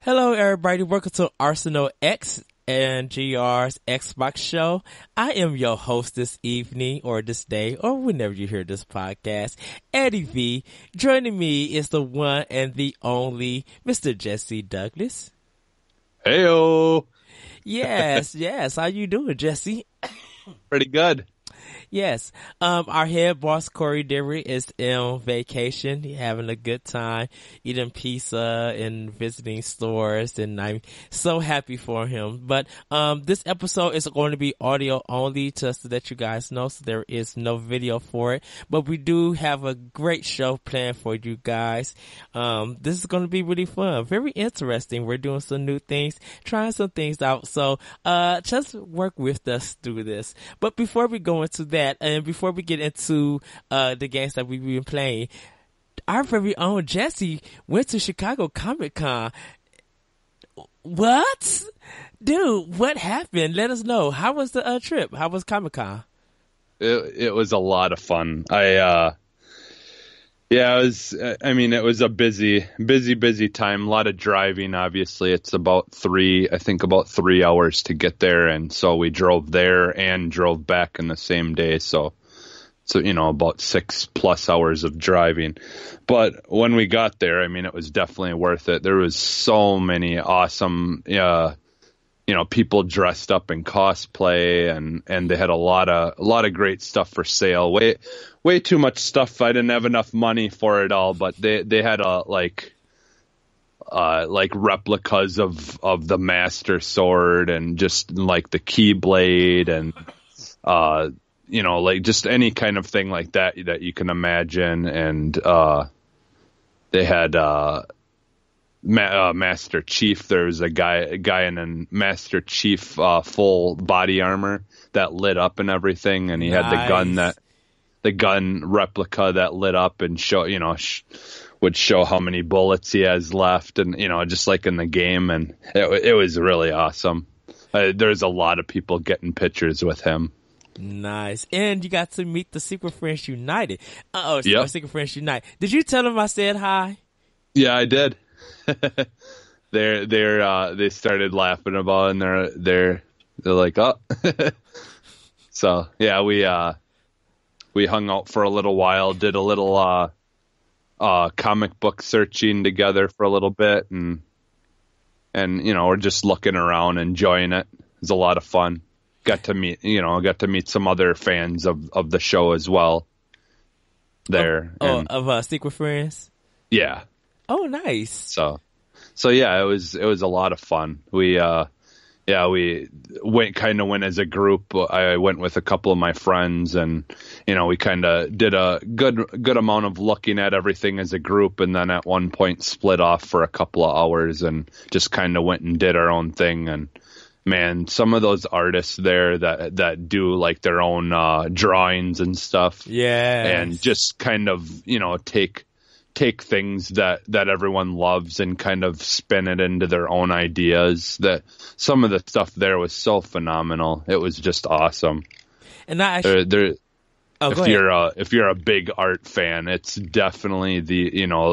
Hello, everybody. Welcome to Arsenal X and GR's Xbox show. I am your host this evening or this day or whenever you hear this podcast, Eddie V. Joining me is the one and the only Mr. Jesse Douglas. Heyo. Yes. How you doing, Jesse? Pretty good. Yes. Our head boss, Corey Dirrig, is on vacation. He's having a good time, eating pizza and visiting stores, and I'm so happy for him. But this episode is going to be audio only, just to let you guys know, so there is no video for it. But we do have a great show planned for you guys. This is going to be really fun, very interesting. We're doing some new things, trying some things out. So just work with us through this. But before we go into that, and before we get into the games that we've been playing, our very own Jesse went to Chicago Comic-Con. What? Dude, what happened? Let us know. How was the trip? How was Comic-Con? It was a lot of fun. It was a busy time. A lot of driving, obviously. It's about 3 hours to get there. And so we drove there and drove back in the same day. So, about 6+ hours of driving. But when we got there, it was definitely worth it. There was so many awesome, people dressed up in cosplay, and they had a lot of great stuff for sale. Way too much stuff. I didn't have enough money for it all, but they had like replicas of the Master Sword and just like the Keyblade and just any kind of thing like that you can imagine. And they had Master Chief. There was a guy in a Master Chief full body armor that lit up and everything, and he had the gun replica that lit up and would show how many bullets he has left, and just like in the game, and it was really awesome. There's a lot of people getting pictures with him. Nice. And you got to meet the Secret Friends United. Yep. Secret Friends United. Did you tell them I said hi? Yeah, I did. They started laughing about it, and they're like, oh. So yeah, we hung out for a little while, did a little comic book searching together for a little bit, and we're just looking around, enjoying it. It was a lot of fun. Got to meet some other fans of the show as well there. Of Secret Friends? Yeah. Oh, nice. So yeah, it was a lot of fun. We went as a group. I went with a couple of my friends, and we kind of did a good amount of looking at everything as a group, and then at one point split off for a couple of hours and just kind of went and did our own thing. And man, some of those artists there that do like their own drawings and stuff, and just kind of take things that everyone loves and kind of spin it into their own ideas. That some of the stuff there was so phenomenal. It was just awesome. And that actually, if you're a big art fan, it's definitely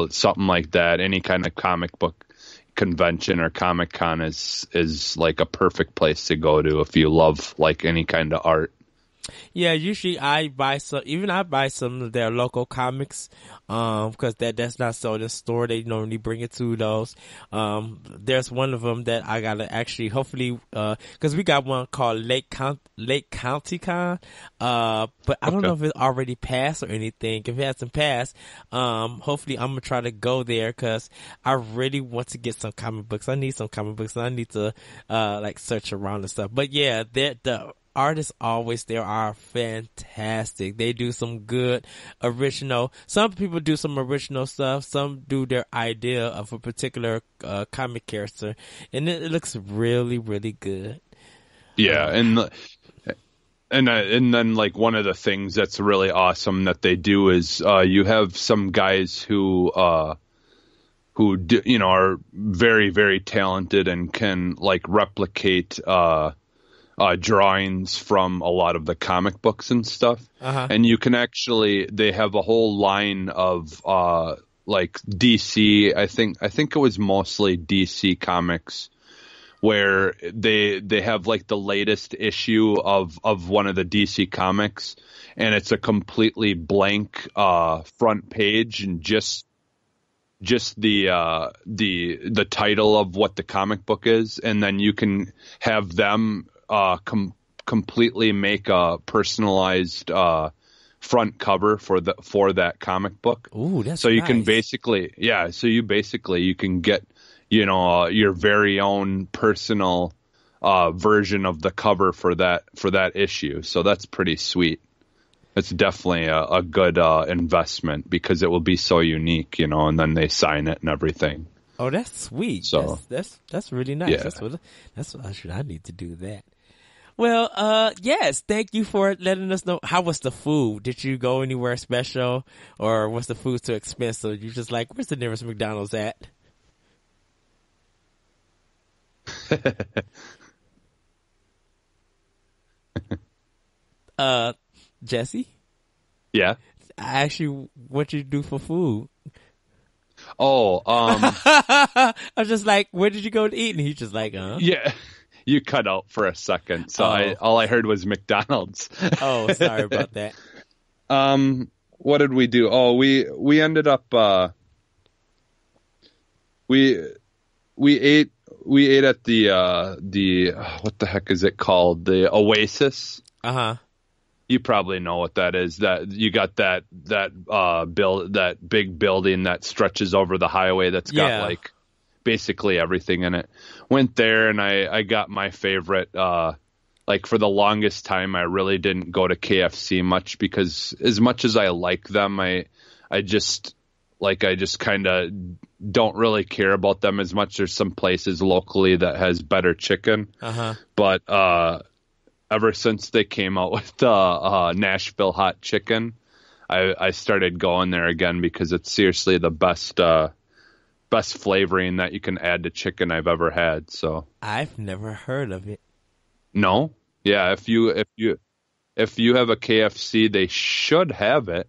something like that. Any kind of comic book convention or Comic-Con is like a perfect place to go to if you love like any kind of art. Yeah, usually I buy some of their local comics, because that's not sold in store. They normally bring it to those. There's one of them that I gotta actually, hopefully, cause we got one called Lake County Con, but I don't know if it already passed or anything. If it hasn't passed, hopefully I'm gonna try to go there, cause I really want to get some comic books. I need some comic books, and I need to, search around and stuff. But yeah, the artists always there are fantastic. They do some good original. Some people do some original stuff. Some do their idea of a particular comic character, and it looks really, really good. Yeah, and then like one of the things that's really awesome that they do is you have some guys who do, are very, very talented and can like replicate drawings from a lot of the comic books and stuff. And you can actually, they have a whole line of like DC. I think it was mostly DC Comics where they have like the latest issue of one of the DC Comics, and it's a completely blank front page and just the title of what the comic book is, and then you can have them completely make a personalized front cover for that comic book. Ooh, that's so you nice. can basically you can get your very own personal version of the cover for that issue. So that's pretty sweet. It's definitely a good investment because it will be so unique, and then they sign it and everything. Oh, that's sweet. So that's really nice. yeah. That's what I need to do that. Well, yes, thank you for letting us know. How was the food? Did you go anywhere special, or was the food too expensive? You just like, where's the nearest McDonald's at? Jesse? Yeah. I asked you what you do for food. Oh, I was just like, where did you go to eat? And he's just like, yeah. You cut out for a second, so all I heard was McDonald's. Oh, sorry about that. What did we do? Oh, we ended up we ate at the what the heck is it called? The Oasis. Uh-huh. You probably know what that is. That you got that big building that stretches over the highway that's got like basically everything in it. Went there and I got my favorite. Like for the longest time, I really didn't go to KFC much because as much as I like them, I just kind of don't really care about them as much. There's some places locally that has better chicken, but ever since they came out with the Nashville hot chicken, I started going there again because it's seriously the best flavoring that you can add to chicken I've ever had. So I've never heard of it. No, yeah. If you have a KFC, they should have it.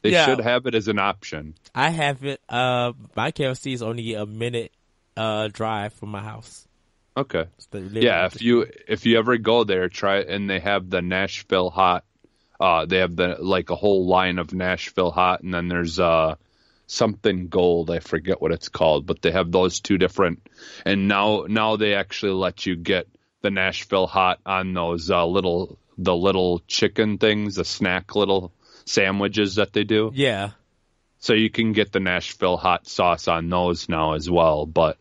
They should have it as an option. I have it. My KFC is only a minute drive from my house. Okay. Yeah, if you ever go there, try it, and they have the Nashville hot. They have a whole line of Nashville hot, and then there's something gold. I forget what it's called, but they have those two different. And now they actually let you get the Nashville hot on those little chicken things, the snack little sandwiches that they do. Yeah. So you can get the Nashville hot sauce on those now as well, but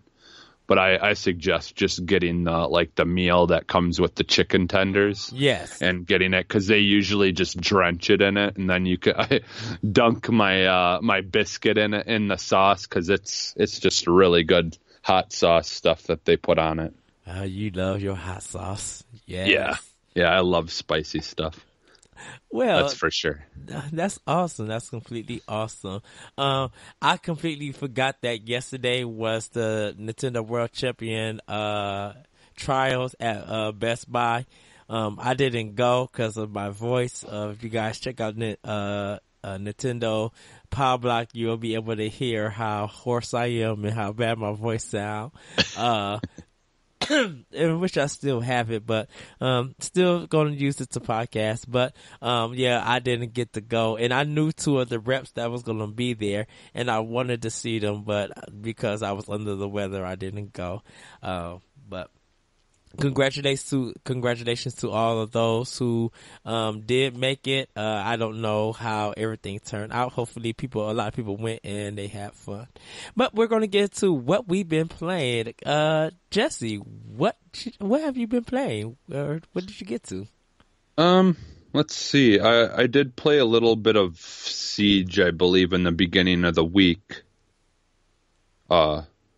I suggest just getting the meal that comes with the chicken tenders. Yes. And getting it because they usually just drench it in it, and then I dunk my biscuit in it in the sauce because it's just really good hot sauce stuff that they put on it. You love your hot sauce. Yes. Yeah. I love spicy stuff. Well, that's for sure. That's awesome. That's completely awesome. I completely forgot that yesterday was the Nintendo World Champion trials at Best Buy. I didn't go because of my voice. If you guys check out Nintendo Power Block, you'll be able to hear how hoarse I am and how bad my voice sounds. I wish I still have it, but still going to use it to podcast. But I didn't get to go, and I knew two of the reps that was going to be there, and I wanted to see them, but because I was under the weather, I didn't go. But congratulations to all of those who did make it. I don't know how everything turned out. Hopefully a lot of people went and they had fun. But we're going to get to what we've been playing. Jesse, what have you been playing? Or what did you get to? Let's see. I did play a little bit of Siege, I believe, in the beginning of the week.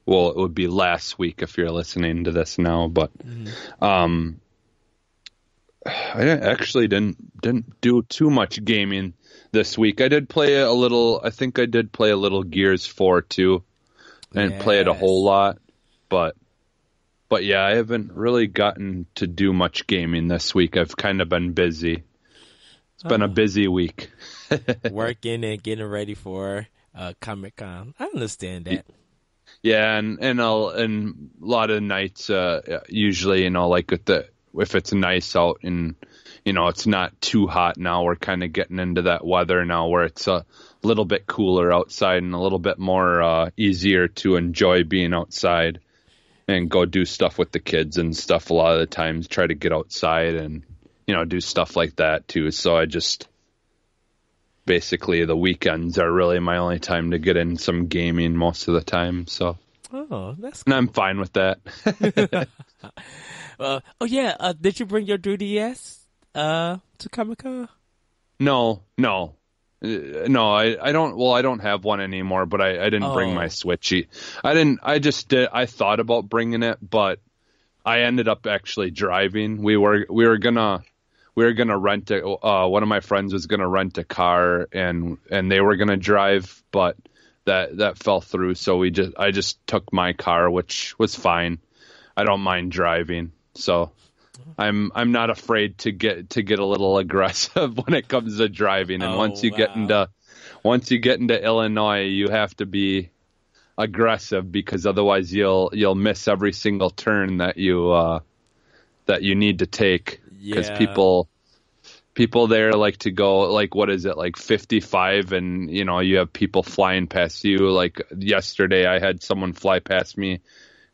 Well, it would be last week if you're listening to this now, but I actually didn't do too much gaming this week. I did play a little. I think I did play a little Gears 4 too. I didn't play it a whole lot, but yeah, I haven't really gotten to do much gaming this week. I've kind of been busy. It's been a busy week. Working and getting ready for Comic-Con. I understand that. Yeah, and a lot of nights, usually, like if it's nice out and it's not too hot now, we're kind of getting into that weather now where it's a little bit cooler outside and a little bit more easier to enjoy being outside and go do stuff with the kids and stuff. A lot of the times, try to get outside and do stuff like that too. So I just basically the weekends are really my only time to get in some gaming most of the time. So, that's cool. And I'm fine with that. Did you bring your 3DS to Comic-Con? No, I don't. Well, I don't have one anymore, but I didn't bring my Switch. I thought about bringing it, but I ended up actually driving. We were gonna rent it. One of my friends was gonna rent a car, and they were gonna drive, but that fell through. So I just took my car, which was fine. I don't mind driving, so I'm not afraid to get a little aggressive when it comes to driving. And once you get into Illinois, you have to be aggressive because otherwise you'll miss every single turn that you need to take. Because people there like to go, like, what is it, like 55, and you have people flying past you. Like yesterday, I had someone fly past me.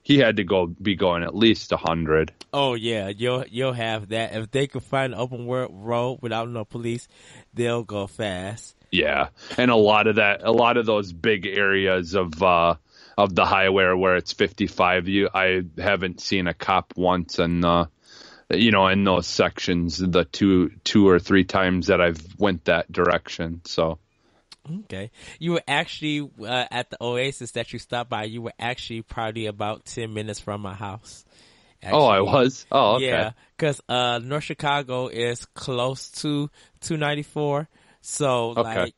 He had to be going at least 100. Oh yeah, you'll have that. If they can find an open road without no police, they'll go fast. Yeah, and a lot of those big areas of the highway where it's 55, I haven't seen a cop once, and in those sections, the two or three times that I've went that direction. So. Okay. You were actually at the Oasis that you stopped by. You were actually probably about 10 minutes from my house. Actually. Oh, I was? Oh, okay. Yeah, because North Chicago is close to 294. So, okay.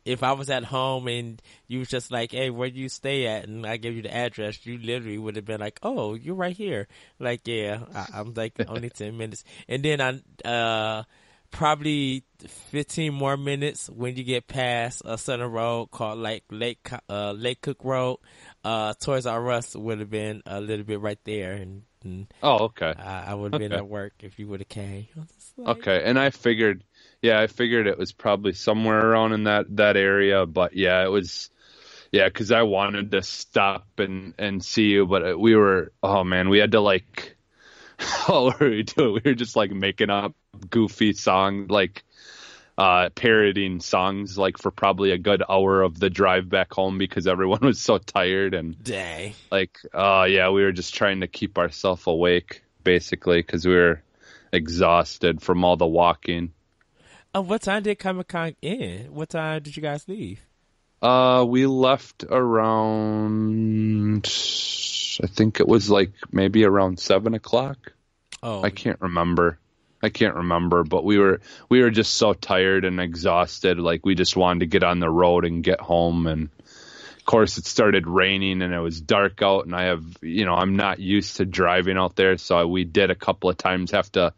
if I was at home and you was just like, hey, where do you stay at? And I gave you the address, you literally would have been like, oh, you're right here. Like, yeah, I'm like only 10 minutes. And then probably 15 more minutes when you get past a certain road called like Lake Cook Road. Toys R Us would have been a little bit right there, and okay. I would have been at work if you would have came. Like, okay, and I figured it was probably somewhere around in that area, but yeah, it was. Yeah, because I wanted to stop and see you, but we had to like. What were we doing? We were just like making up goofy songs, like parodying songs, like for probably a good hour of the drive back home because everyone was so tired and dang. Like, we were just trying to keep ourselves awake basically because we were exhausted from all the walking. What time did Comic-Con end? What time did you guys leave? We left around, I think it was like maybe around 7:00. Oh, I can't remember, but we were just so tired and exhausted. Like we just wanted to get on the road and get home. And of course it started raining and it was dark out, and I'm not used to driving out there. So we did a couple of times have to,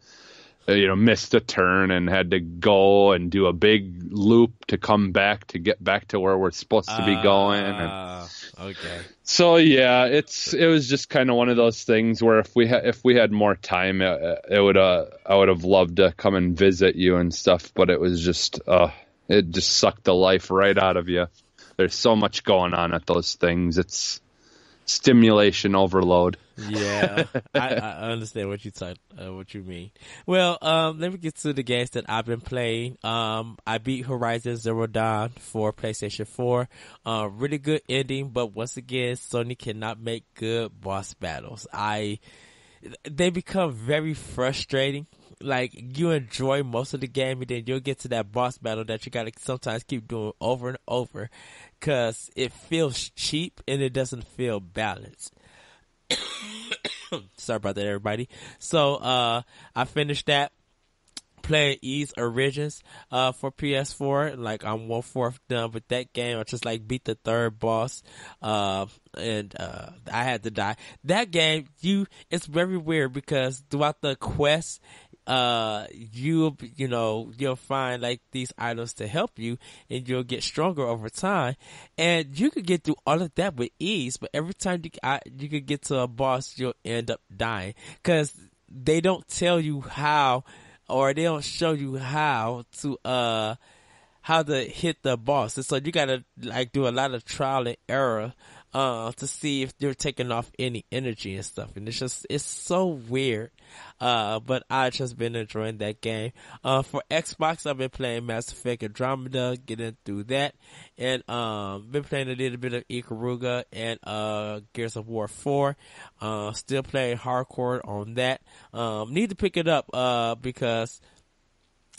missed a turn and had to go and do a big loop to come back to get back to where we're supposed to be going. Okay. So yeah, it was just kind of one of those things where if we had more time, I would have loved to come and visit you and stuff, but it was just it just sucked the life right out of you. There's so much going on at those things. It's stimulation overload. Yeah, I understand what you mean. Well, let me get to the games that I've been playing. I beat Horizon Zero Dawn for PlayStation 4. Really good ending, but once again, Sony cannot make good boss battles. They become very frustrating. Like, you enjoy most of the game, and then you'll get to that boss battle that you gotta sometimes keep doing over and over, cause it feels cheap and it doesn't feel balanced. Sorry about that, everybody. So, I finished that, playing Ys Origins, for PS4. Like, I'm 1/4 done with that game. I just like beat the third boss, and I had to die. That game, it's very weird because throughout the quest, you'll find like these items to help you, and you'll get stronger over time, and you could get through all of that with ease. But every time you could get to a boss, you'll end up dying because they don't tell you how, or they don't show you how to hit the boss. And so you gotta like do a lot of trial and error to see if they're taking off any energy and stuff. And it's so weird. But I just been enjoying that game. For Xbox, I've been playing Mass Effect Andromeda, getting through that, and been playing a little bit of Ikaruga and Gears of War 4. Still playing hardcore on that. Need to pick it up because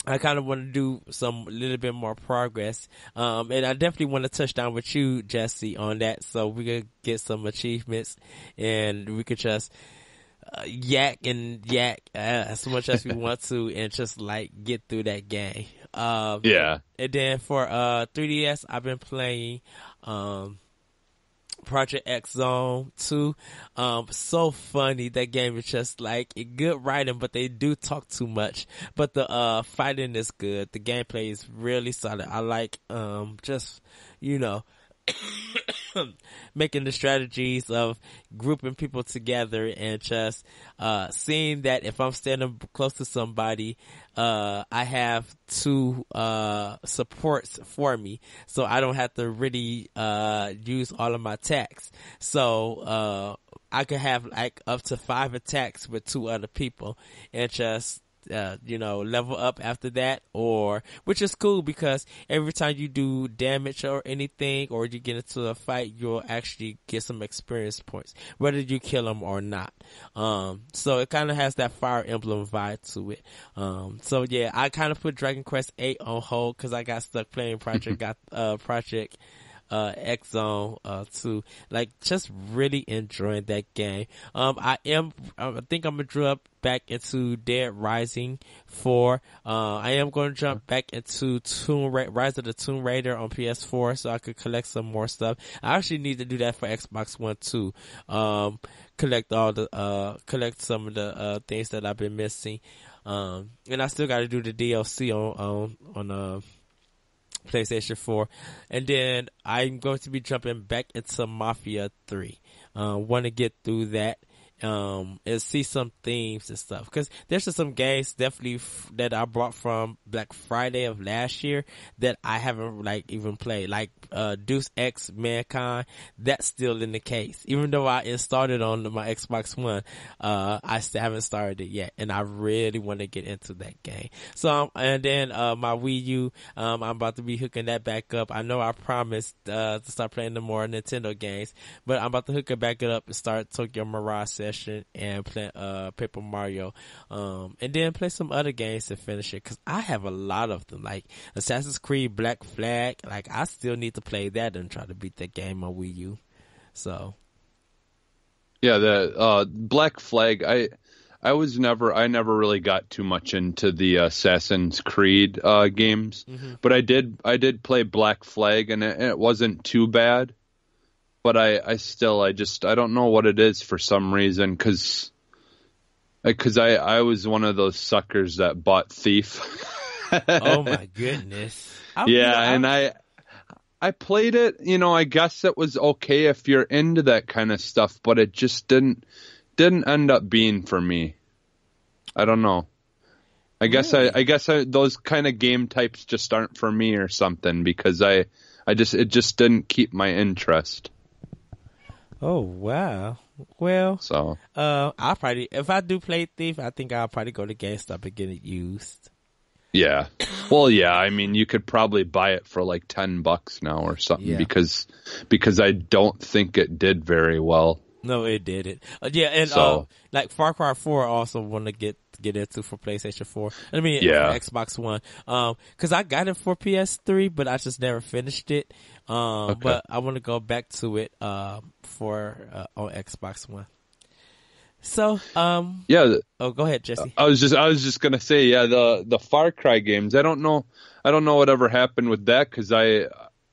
I kind of want to do some little bit more progress. And I definitely want to touch down with you, Jesse, on that, so we could get some achievements and we could just yak as much as we want to and just like get through that game. Yeah. And then for 3DS, I've been playing Project X Zone 2. So funny. That game is just like good writing, but they do talk too much. But the fighting is good. The gameplay is really solid. I like just making the strategies of grouping people together and just seeing that if I'm standing close to somebody, I have two supports for me, so I don't have to really use all of my attacks. So I could have like up to 5 attacks with 2 other people and just level up after that, which is cool because every time you do damage or anything, or you get into a fight, you'll actually get some experience points, whether you kill them or not. So it kind of has that Fire Emblem vibe to it. So yeah, I kind of put Dragon Quest 8 on hold because I got stuck playing Project X Zone 2. Like, just really enjoying that game. I think I'm gonna drop back into Dead Rising 4. I am gonna jump back into Rise of the Tomb Raider on PS4 so I could collect some more stuff. I actually need to do that for Xbox One too. Collect some of the things that I've been missing. And I still gotta do the DLC on PlayStation 4. And then I'm going to be jumping back into Mafia 3. Want to get through that and see some themes and stuff, because there's just some games definitely that I bought from Black Friday of last year that I haven't like even played, like Deus Ex Mankind. That's still in the case, even though I installed it on my Xbox One. I still haven't started it yet, and I really want to get into that game. So and then my Wii U, I'm about to be hooking that back up. I know I promised to start playing the more Nintendo games, but I'm about to hook it back up and start Tokyo Mirage Session and play Paper Mario, and then play some other games to finish it, because I have a lot of them, like Assassin's Creed Black Flag. Like, I still need to play that and try to beat that game on Wii U. So yeah, the Black Flag, I never really got too much into the Assassin's Creed games, but I did play Black Flag, and it wasn't too bad. But I don't know what it is for some reason, because I was one of those suckers that bought Thief. Oh my goodness. And I played it, I guess it was okay if you're into that kind of stuff, but it just didn't end up being for me. I don't know. I guess those kind of game types just aren't for me or something, because it just didn't keep my interest. Oh wow. Well, so I'll probably, if I do play Thief, I think I'll probably go to GameStop and get it used. Yeah. Well, yeah, I mean, you could probably buy it for like $10 now or something, because I don't think it did very well. No, it didn't. Yeah, and like Far Cry 4 I also want to get into for PlayStation 4. I mean, for Xbox One. Cause I got it for PS3, but I just never finished it. But I want to go back to it, for, on Xbox One. So, yeah. Oh, go ahead, Jesse. I was just gonna say, yeah, the Far Cry games. I don't know whatever happened with that, cause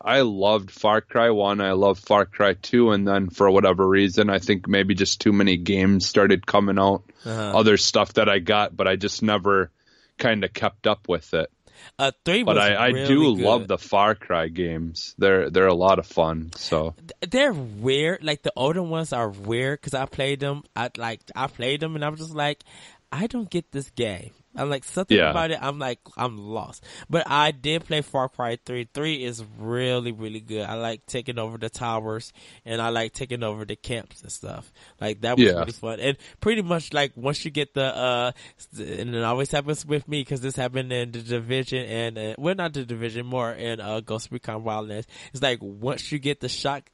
I loved Far Cry 1. I loved Far Cry 2. And then for whatever reason, I think maybe just too many games started coming out. Other stuff that I got, but I just never kind of kept up with it. 3 But was I really do good. love the Far Cry games. They're a lot of fun. So They're weird. Like the older ones are weird because I played them. I played them and I was just like, I don't get this game. I'm like, something about it, I'm like, I'm lost. But I did play Far Cry 3. 3 is really, really good. I like taking over the towers and I like taking over the camps and stuff. Like, that was really fun. And pretty much, like, once you get and it always happens with me because this happened in the Division and, well, not the Division, more in Ghost Recon Wildlands. It's like, once you get the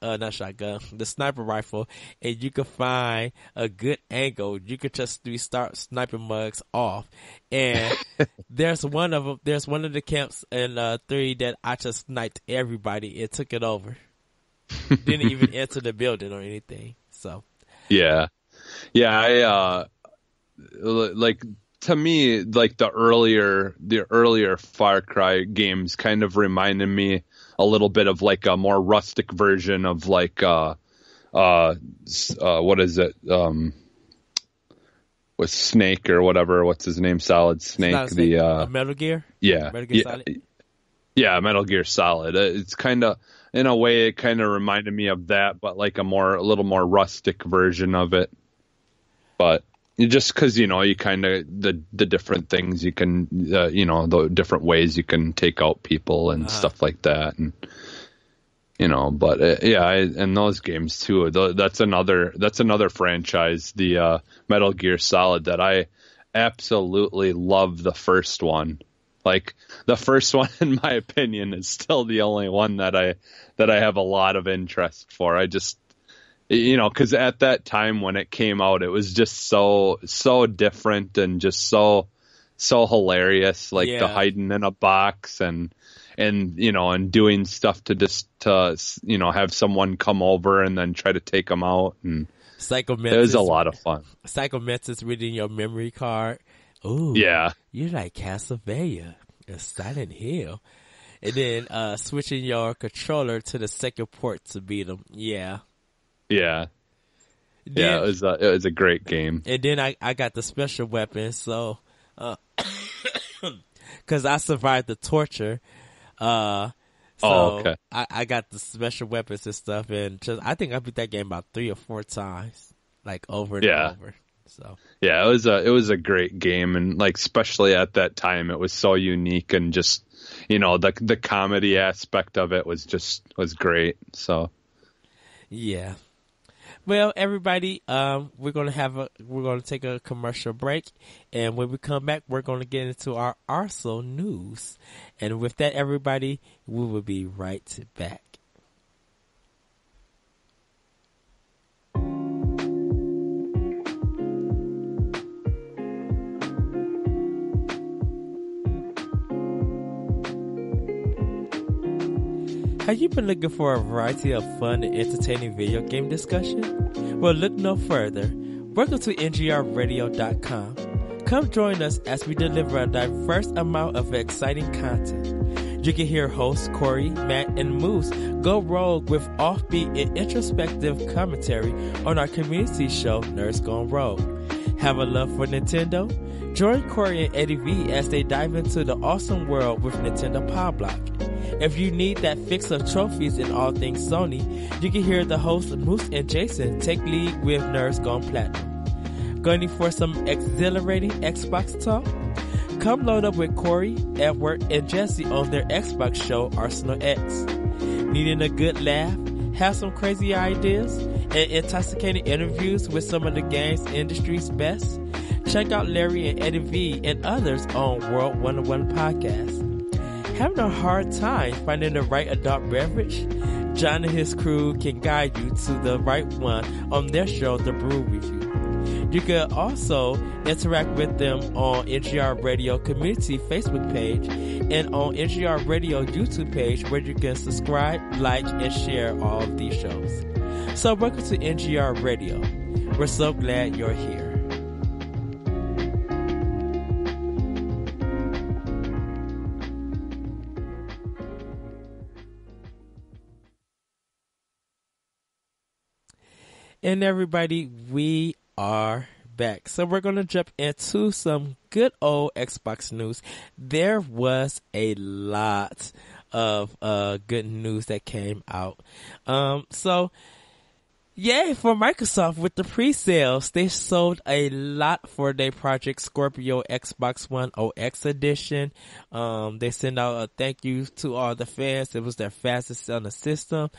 the sniper rifle and you can find a good angle, you can just start sniping mugs off. And there's one of the camps in 3 that I just sniped everybody and took it over. Didn't even enter the building or anything. So I like, to me, like the earlier Far Cry games kind of reminded me a little bit of like a more rustic version of like what is it, with Snake or whatever, what's his name, Solid Snake, the Metal Gear. Metal Gear Solid. Metal Gear Solid. It's kind of, in a way, it kind of reminded me of that, but like a little more rustic version of it. But just because you kind of the different things you can, the different ways you can take out people and stuff like that, and but and those games too. That's another franchise, the Metal Gear Solid, that I absolutely love. The first one, like the first one, in my opinion, is still the only one that I have a lot of interest for. I just, because at that time when it came out, it was just so different and just so hilarious, like the hiding in a box and doing stuff to have someone come over and then try to take them out, and it was a lot of fun. Psycho Mantis reading your memory card. Ooh, yeah, you like Castlevania and Silent Hill, and then switching your controller to the second port to beat them. Yeah. It was a great game. And then I got the special weapons, so because I survived the torture. Okay. I got the special weapons and stuff, and I think I beat that game about 3 or 4 times, like over and over. So it was a great game, and like especially at that time, it was so unique, and just the comedy aspect of it was great. So well, everybody, we're gonna take a commercial break, and when we come back, we're gonna get into our Arsenal news. And with that, everybody, we will be right back. Have you been looking for a variety of fun and entertaining video game discussion? Well, look no further. Welcome to NGRradio.com. Come join us as we deliver a diverse amount of exciting content. You can hear hosts Corey, Matt, and Moose go rogue with offbeat and introspective commentary on our community show, Nerds Gone Rogue. Have a love for Nintendo? Join Corey and Eddie V as they dive into the awesome world with Nintendo Power Block. If you need that fix of trophies in all things Sony, you can hear the hosts Moose and Jason take lead with Nerds Gone Platinum. Going for some exhilarating Xbox talk? Come load up with Corey, Edward, and Jesse on their Xbox show Arsenal X. Needing a good laugh, have some crazy ideas, and intoxicating interviews with some of the games industry's best? Check out Larry and Eddie V and others on World 101 Podcast. Having a hard time finding the right adult beverage? John and his crew can guide you to the right one on their show, The Brew Review. You can also interact with them on NGR Radio Community Facebook page and on NGR Radio YouTube page, where you can subscribe, like, and share all of these shows. So welcome to NGR Radio. We're so glad you're here. And everybody, we are back. So we're going to jump into some good old Xbox news. There was a lot of good news that came out. So yay for Microsoft with the pre-sales. They sold a lot for their Project Scorpio Xbox One OX edition. They sent out a thank you to all the fans. It was their fastest selling system.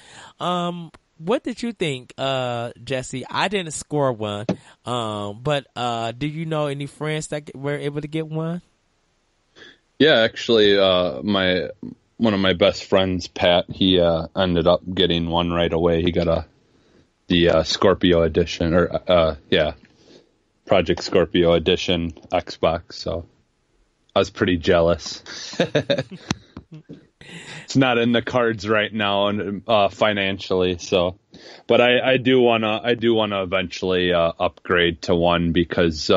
What did you think, Jesse? I didn't score one. But do you know any friends that were able to get one? Yeah, actually, one of my best friends, Pat, he ended up getting one right away. He got the Scorpio edition, or Project Scorpio edition Xbox. So I was pretty jealous. It's not in the cards right now, and financially. So, but I do wanna eventually upgrade to one, because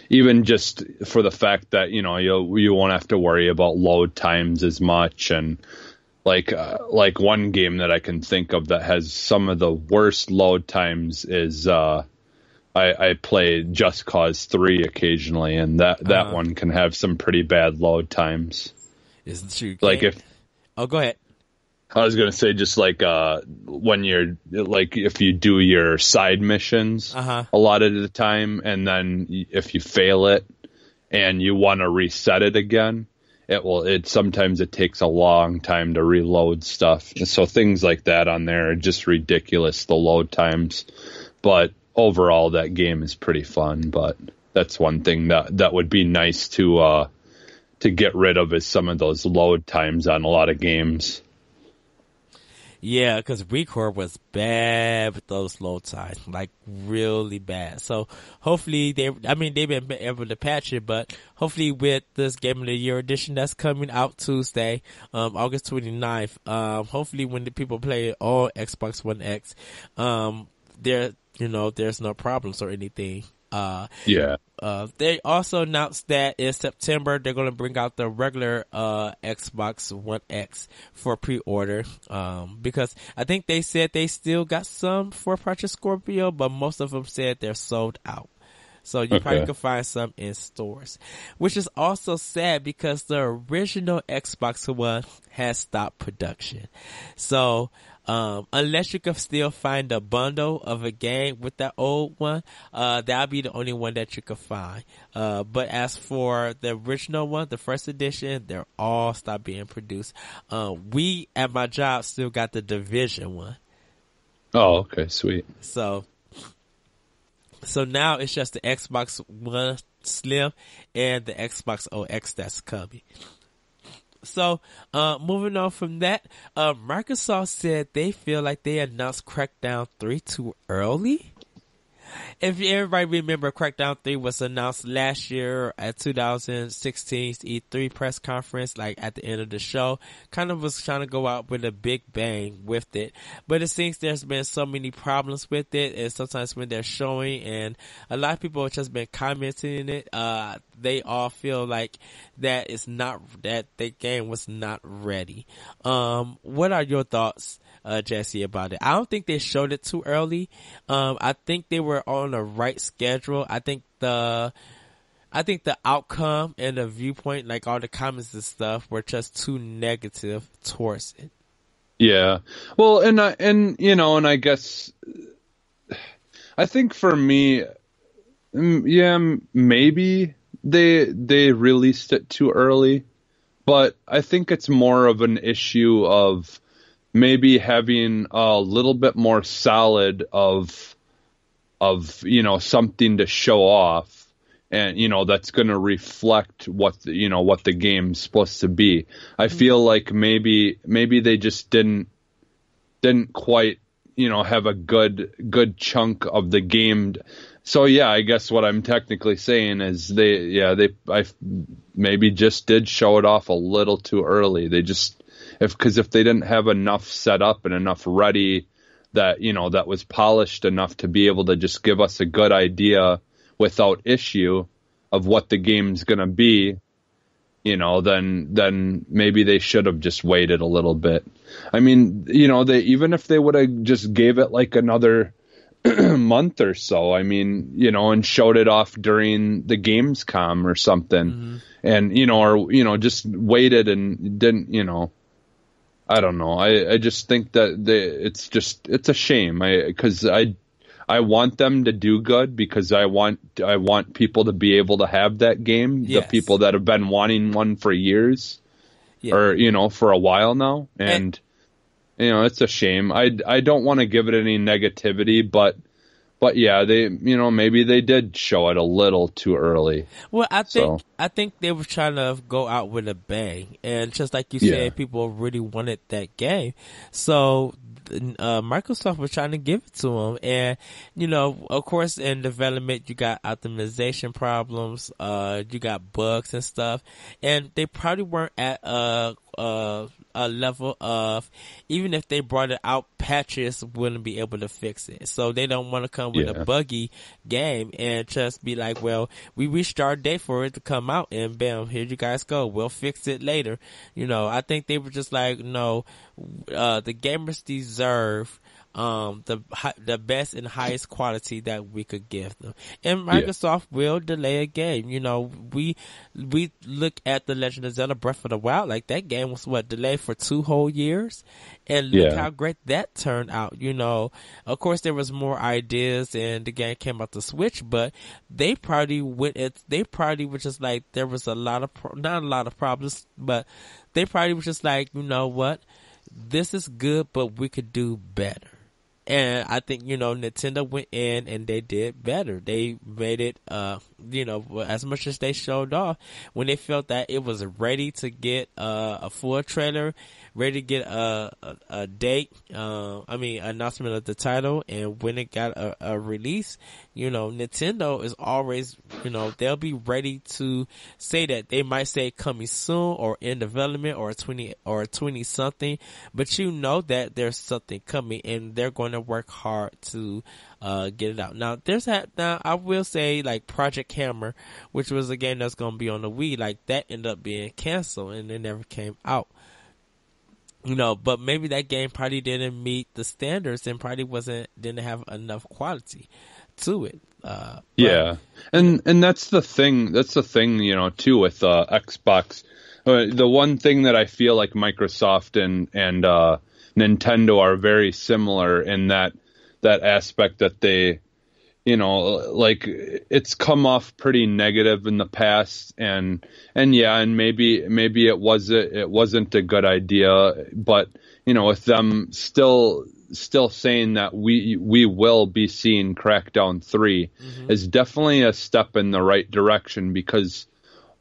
even just for the fact that you won't have to worry about load times as much, and like one game that I can think of that has some of the worst load times is I play Just Cause 3 occasionally, and that one can have some pretty bad load times. Isn't true? Like if Oh, go ahead. I was gonna say, just like when you're like, if you do your side missions a lot of the time, and then if you fail it and you want to reset it again, sometimes it takes a long time to reload stuff. So things like that on there are just ridiculous, the load times. But overall, that game is pretty fun. But that's one thing that would be nice to get rid of, is some of those load times on a lot of games. Yeah, because Record was bad with those load times, like really bad. So hopefully they've been able to patch it, but hopefully with this Game of the Year edition that's coming out Tuesday, August 29th, hopefully when the people play it on Xbox One X, there's no problems or anything. They also announced that in September they're going to bring out the regular Xbox One X for pre-order, because I think they said they still got some for Project Scorpio, but most of them said they're sold out. So you probably could find some in stores, which is also sad because the original Xbox One has stopped production. So unless you can still find a bundle of a game with that old one, that'll be the only one that you can find. But as for the original one, the first edition, they're all stopped being produced. We at my job still got the Division one. Oh, okay, sweet. So now it's just the Xbox One Slim and the Xbox OX that's coming. So, moving on from that, Microsoft said they feel like they announced Crackdown 3 too early. If everybody remember, Crackdown 3 was announced last year at 2016's E3 press conference, like at the end of the show. Kind of was trying to go out with a big bang with it. But it seems there's been so many problems with it, and sometimes when they're showing, and a lot of people have just been commenting in it, they all feel like that the game was not ready. What are your thoughts, Jesse, about it? I don't think they showed it too early. I think they were on the right schedule. I think the outcome and the viewpoint, like all the comments and stuff, were just too negative towards it. Yeah. Well, and I guess I think for me, maybe they released it too early, but I think it's more of an issue of maybe having a little bit more solid of something to show off, and that's going to reflect what the game's supposed to be. I feel like maybe they just didn't quite have a good chunk of the game. So yeah, I guess what I'm technically saying is they maybe just did show it off a little too early. Because if they didn't have enough set up and enough ready, that was polished enough to be able to just give us a good idea without issue of what the game's gonna be, then maybe they should have just waited a little bit. I mean, even if they would have just gave it like another month or so. I mean, and showed it off during the Gamescom or something. Mm-hmm. And, or, just waited and didn't, I don't know. I just think that it's a shame. Because I want them to do good, because I want people to be able to have that game. Yes. The people that have been wanting one for years, Yeah. or, for a while now. And it's a shame. I don't want to give it any negativity, but yeah, they, maybe they did show it a little too early. Well, I think they were trying to go out with a bang, and just like you Yeah. said, people really wanted that game, so Microsoft was trying to give it to them. And of course, in development, you got optimization problems, you got bugs and stuff, and they probably weren't at a level of, even if they brought it out, patches wouldn't be able to fix it. So they don't want to come with a buggy game and just be like, well, we reached our date for it to come out, and bam, here you guys go, we'll fix it later. I think they were just like, no, the gamers deserve the best and highest quality that we could give them. And Microsoft will delay a game. We look at The Legend of Zelda Breath of the Wild, like that game was delayed for 2 whole years, and look how great that turned out. Of course there was more ideas and the game came out to Switch, but they probably were just like, there was not a lot of problems, but they probably were just like, what, this is good, but we could do better. And I think, Nintendo went in and they did better. They made it, as much as they showed off, when they felt that it was ready to get a full trailer, ready to get a date, announcement of the title, and when it got a release, Nintendo is always, they'll be ready to say that. They might say coming soon, or in development, or 20 something, but that there's something coming, and they're going to work hard to get it out. Now I will say, like Project Hammer, which was a game that's going to be on the Wii, like that ended up being canceled and it never came out. But maybe that game probably didn't meet the standards and probably didn't have enough quality to it. And that's the thing too, with Xbox. The one thing that I feel like Microsoft and Nintendo are very similar in that aspect, that they, like, it's come off pretty negative in the past, and maybe it wasn't a good idea, but with them still saying that we will be seeing Crackdown 3 is definitely a step in the right direction, because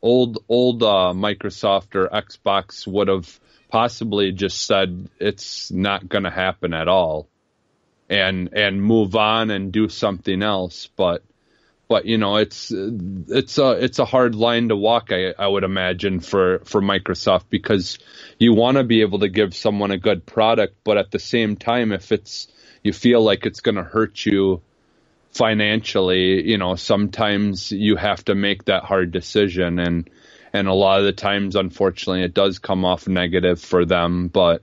old Microsoft or Xbox would have possibly just said it's not going to happen at all, and move on and do something else. But it's a hard line to walk, I would imagine, for Microsoft, because you want to be able to give someone a good product, but at the same time, if you feel like it's going to hurt you financially, sometimes you have to make that hard decision, and a lot of the times, unfortunately, it does come off negative for them. But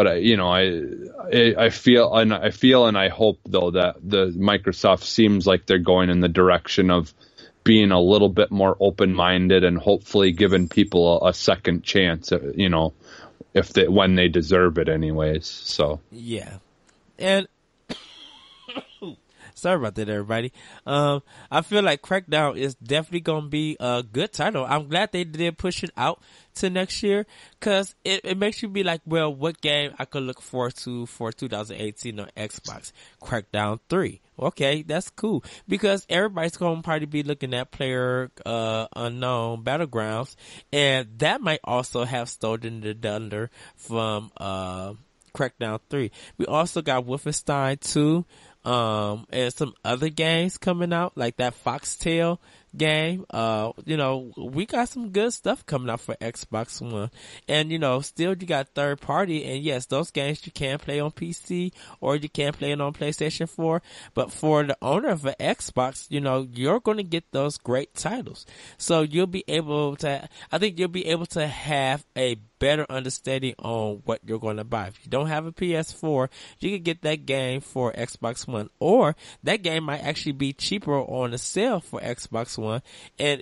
I feel and I hope, though, that the Microsoft seems like they're going in the direction of being a little bit more open-minded, and hopefully giving people a second chance, when they deserve it anyways. So yeah. And sorry about that, everybody. I feel like Crackdown is definitely going to be a good title. I'm glad they did push it out to next year, because it makes you be like, well, what game I could look forward to for 2018 on Xbox? Crackdown 3. Okay, that's cool, because everybody's going to probably be looking at Player Unknown Battlegrounds, and that might also have stolen the thunder from Crackdown 3. We also got Wolfenstein 2, and some other games coming out, like that Foxtail game. We got some good stuff coming out for Xbox One, and still you got third party, and yes, those games you can play on PC or you can play it on PlayStation 4, but for the owner of an Xbox, you're going to get those great titles, so I think you'll be able to have a better understanding on what you're going to buy. If you don't have a PS4, you can get that game for Xbox One, or that game might actually be cheaper on the sale for Xbox One, and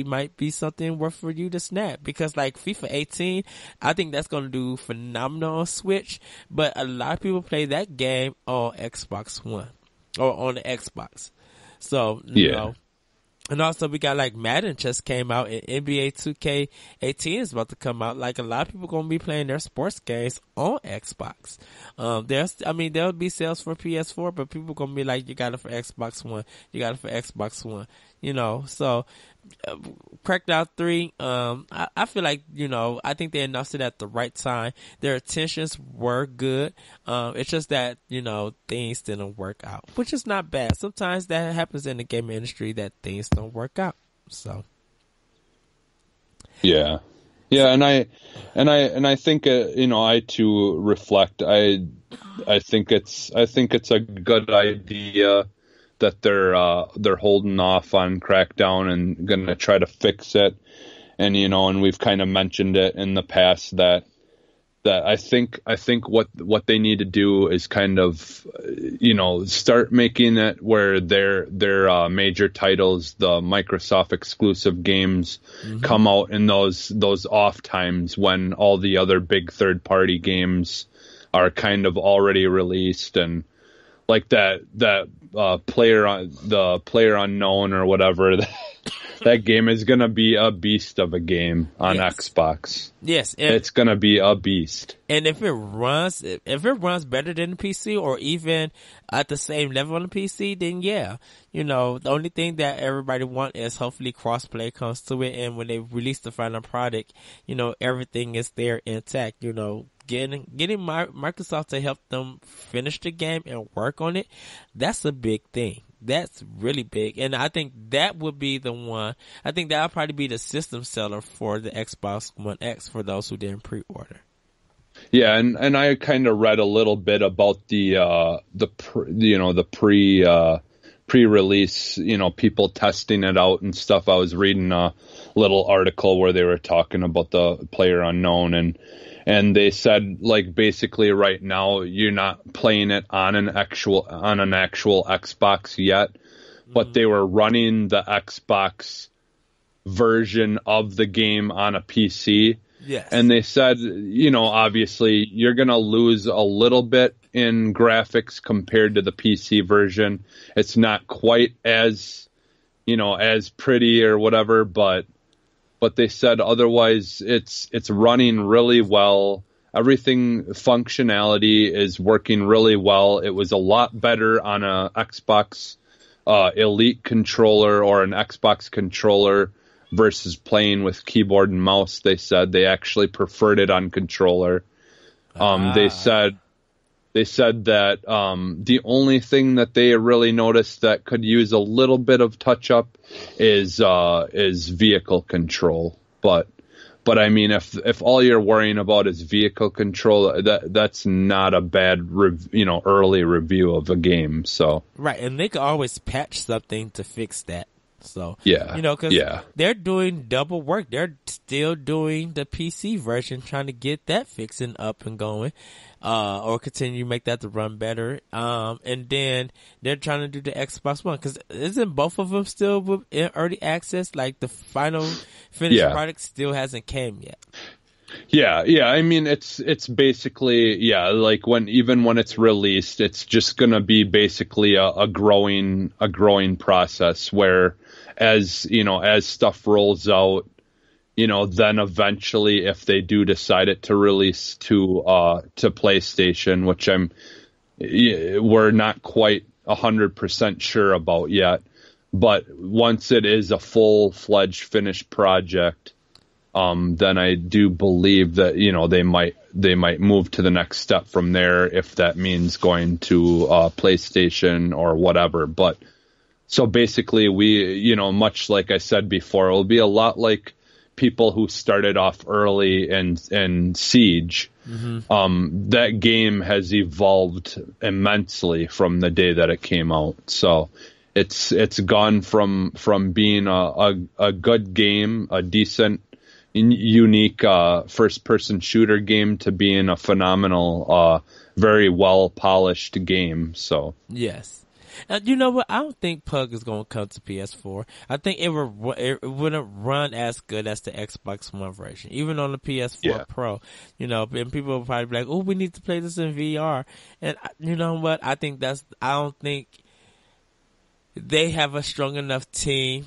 might be something worth for you to snap, because like FIFA 18, I think that's going to do phenomenal on Switch, but a lot of people play that game on Xbox One or on the Xbox. So, you know. And also we got like Madden just came out, and NBA 2K18 is about to come out. Like a lot of people going to be playing their sports games on Xbox. There'll be sales for PS4, but people going to be like, you got it for Xbox One. You got it for Xbox One. You know, so Crackdown 3, I feel like, you know, I think they announced it at the right time. Their intentions were good. It's just that, you know, things didn't work out, which is not bad. Sometimes that happens in the gaming industry, that things don't work out. So. Yeah. Yeah. And I think, you know, I too reflect, I think it's a good idea that they're holding off on Crackdown and going to try to fix it. And, you know, and we've kind of mentioned it in the past that I think what they need to do is kind of, you know, start making it where their major titles, the Microsoft exclusive games, come out in those off times when all the other big third party games are kind of already released. And like that player unknown or whatever, that game is gonna be a beast of a game on Xbox. Yes, it's gonna be a beast. And if it runs better than the PC, or even at the same level on the PC, then yeah, you know, the only thing that everybody wants is hopefully crossplay comes to it, and when they release the final product, you know, everything is there intact. You know, getting Microsoft to help them finish the game and work on it, that's a big thing. That's really big. And I think that would be the one. I think that'll probably be the system seller for the Xbox One X for those who didn't pre-order. Yeah, and I kind of read a little bit about the pre-release, you know, people testing it out and stuff. I was reading a little article where they were talking about the player unknown, and they said, like, basically right now you're not playing it on an actual Xbox yet, but they were running the Xbox version of the game on a PC. Yes. And they said, you know, obviously you're going to lose a little bit in graphics compared to the PC version. It's not quite as, you know, as pretty or whatever, but they said otherwise it's running really well. Everything, functionality is working really well. It was a lot better on a Xbox Elite controller or an Xbox controller versus playing with keyboard and mouse. They said they actually preferred it on controller. They said that the only thing that they really noticed that could use a little bit of touch up is vehicle control. But I mean, if all you're worrying about is vehicle control, that's not a bad early review of a game. So right, and they could always patch something to fix that. So, yeah, you know, because they're doing double work. They're still doing the PC version, trying to get that fixing up and going, or continue to make that to run better. And then they're trying to do the Xbox One, because isn't both of them still in early access? Like the final finished product still hasn't came yet. Yeah. I mean, it's basically, like when it's released, it's just gonna be basically a growing process where, as you know, as stuff rolls out, you know, then eventually if they do decide it to release to PlayStation, which we're not quite 100% sure about yet, but once it is a full-fledged finished project, then I do believe that, you know, they might move to the next step from there, if that means going to PlayStation or whatever. But so basically we, you know, much like I said before, it'll be a lot like people who started off early in Siege. Mm-hmm. That game has evolved immensely from the day that it came out. So it's gone from being a good game, a decent, unique first-person shooter game to being a phenomenal, very well-polished game. So Yes. You know what? I don't think Pug is going to come to PS4. I think it wouldn't run as good as the Xbox One version, even on the PS4 yeah, Pro. You know, and people will probably be like, "Oh, we need to play this in VR." And you know what? I don't think they have a strong enough team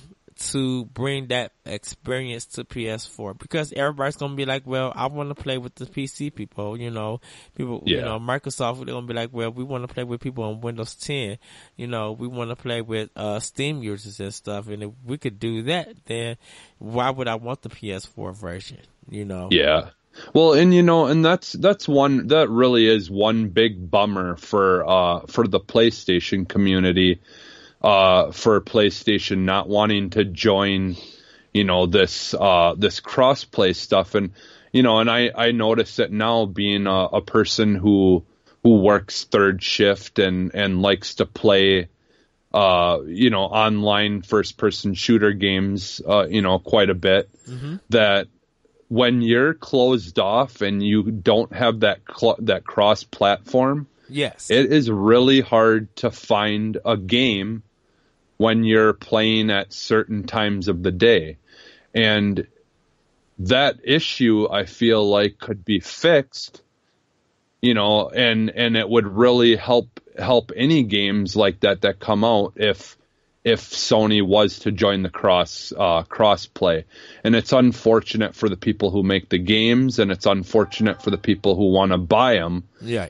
to bring that experience to PS4, because everybody's gonna be like, well, I want to play with the PC people, you know, Microsoft, they're gonna be like, well, we want to play with people on Windows 10, you know, we want to play with Steam users and stuff, and if we could do that, then why would I want the PS4 version, you know? yeah. Well, and that's that really is one big bummer for the PlayStation community. For PlayStation not wanting to join, this cross-play stuff. And, and I notice it now, being a person who works third shift and likes to play, online first-person shooter games, quite a bit, that when you're closed off and you don't have that cross-platform, yes, it is really hard to find a game when you're playing at certain times of the day. And that issue, I feel like, could be fixed, and it would really help any games like that come out if Sony was to join the cross play. And it's unfortunate for the people who make the games, and it's unfortunate for the people who want to buy them,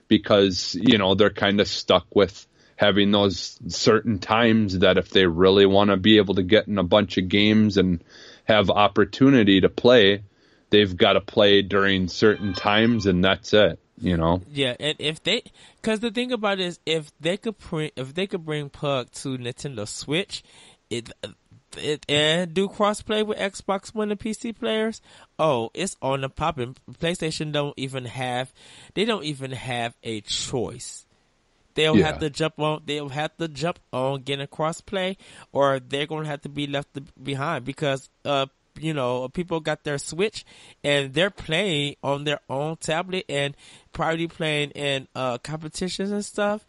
because they're kind of stuck with having those certain times that if they really want to be able to get in a bunch of games and have opportunity to play, they've got to play during certain times, and that's it, Yeah, and because the thing about it is, if they could bring Pug to Nintendo Switch, and do crossplay with Xbox One and PC players, it's on the popping. PlayStation don't even have a choice. They'll have to jump on getting a crossplay, or they're going to have to be left behind, because people got their Switch and they're playing on their own tablet and probably playing in competitions and stuff.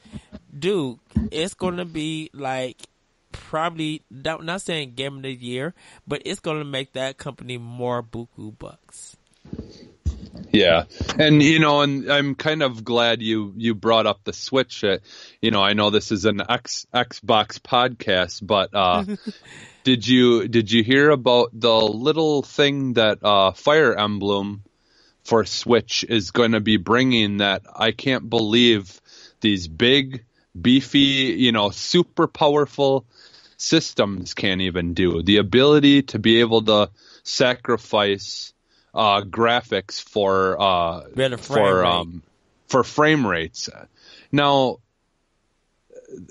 Dude, it's going to be like, probably not saying game of the year, but it's going to make that company more buku bucks. Yeah. And, and I'm kind of glad you brought up the Switch. I know this is an Xbox podcast, but did you hear about the little thing that Fire Emblem for Switch is going to be bringing, that I can't believe these big, beefy, super powerful systems can't even do? The ability to be able to sacrifice graphics for frame rates. Now,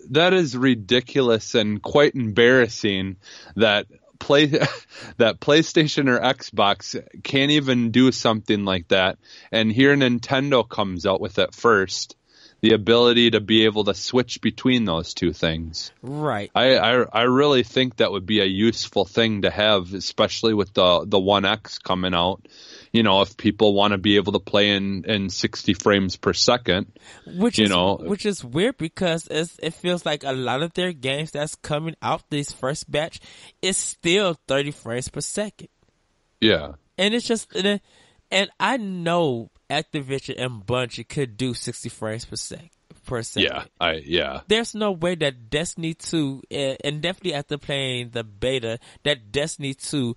that is ridiculous and quite embarrassing that PlayStation or Xbox can't even do something like that, and here Nintendo comes out with it first. The ability to be able to switch between those two things. Right. I really think that would be a useful thing to have, especially with the One X coming out. If people want to be able to play in 60 frames per second. Which is weird, because it feels like a lot of their games that's coming out this first batch is still 30 frames per second. Yeah. And it's just, and I know Activision and Bungie could do 60 frames per second. Yeah. There's no way that Destiny 2, and definitely after playing the beta, that Destiny 2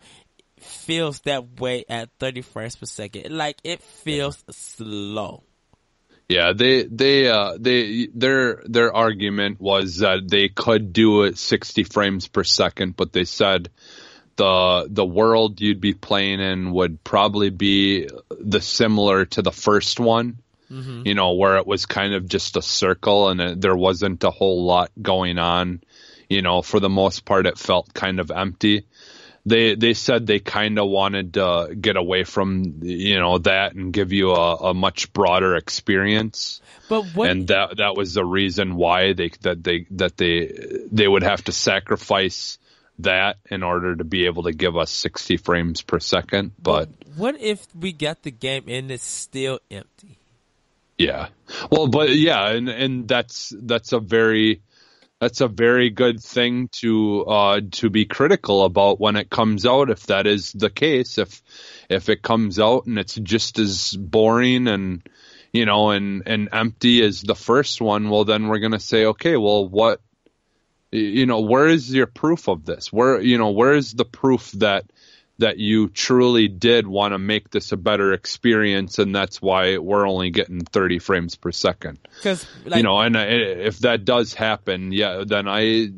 feels that way at 30 frames per second. Like, it feels slow. Yeah, their argument was that they could do it 60 frames per second, but they said the world you'd be playing in would probably be similar to the first one, where it was kind of just a circle and there wasn't a whole lot going on. For the most part, it felt kind of empty. They said they kind of wanted to get away from that and give you a much broader experience. And that was the reason why they would have to sacrifice that in order to be able to give us 60 frames per second. But what if we got the game and it's still empty? yeah, well, but yeah, and that's a very good thing to be critical about when it comes out. If that is the case, if it comes out and it's just as boring and and empty as the first one, well, then we're gonna say, okay, well, what, where is your proof of this? Where is the proof that you truly did want to make this a better experience, and that's why we're only getting 30 frames per second? Because, and if that does happen, yeah, then I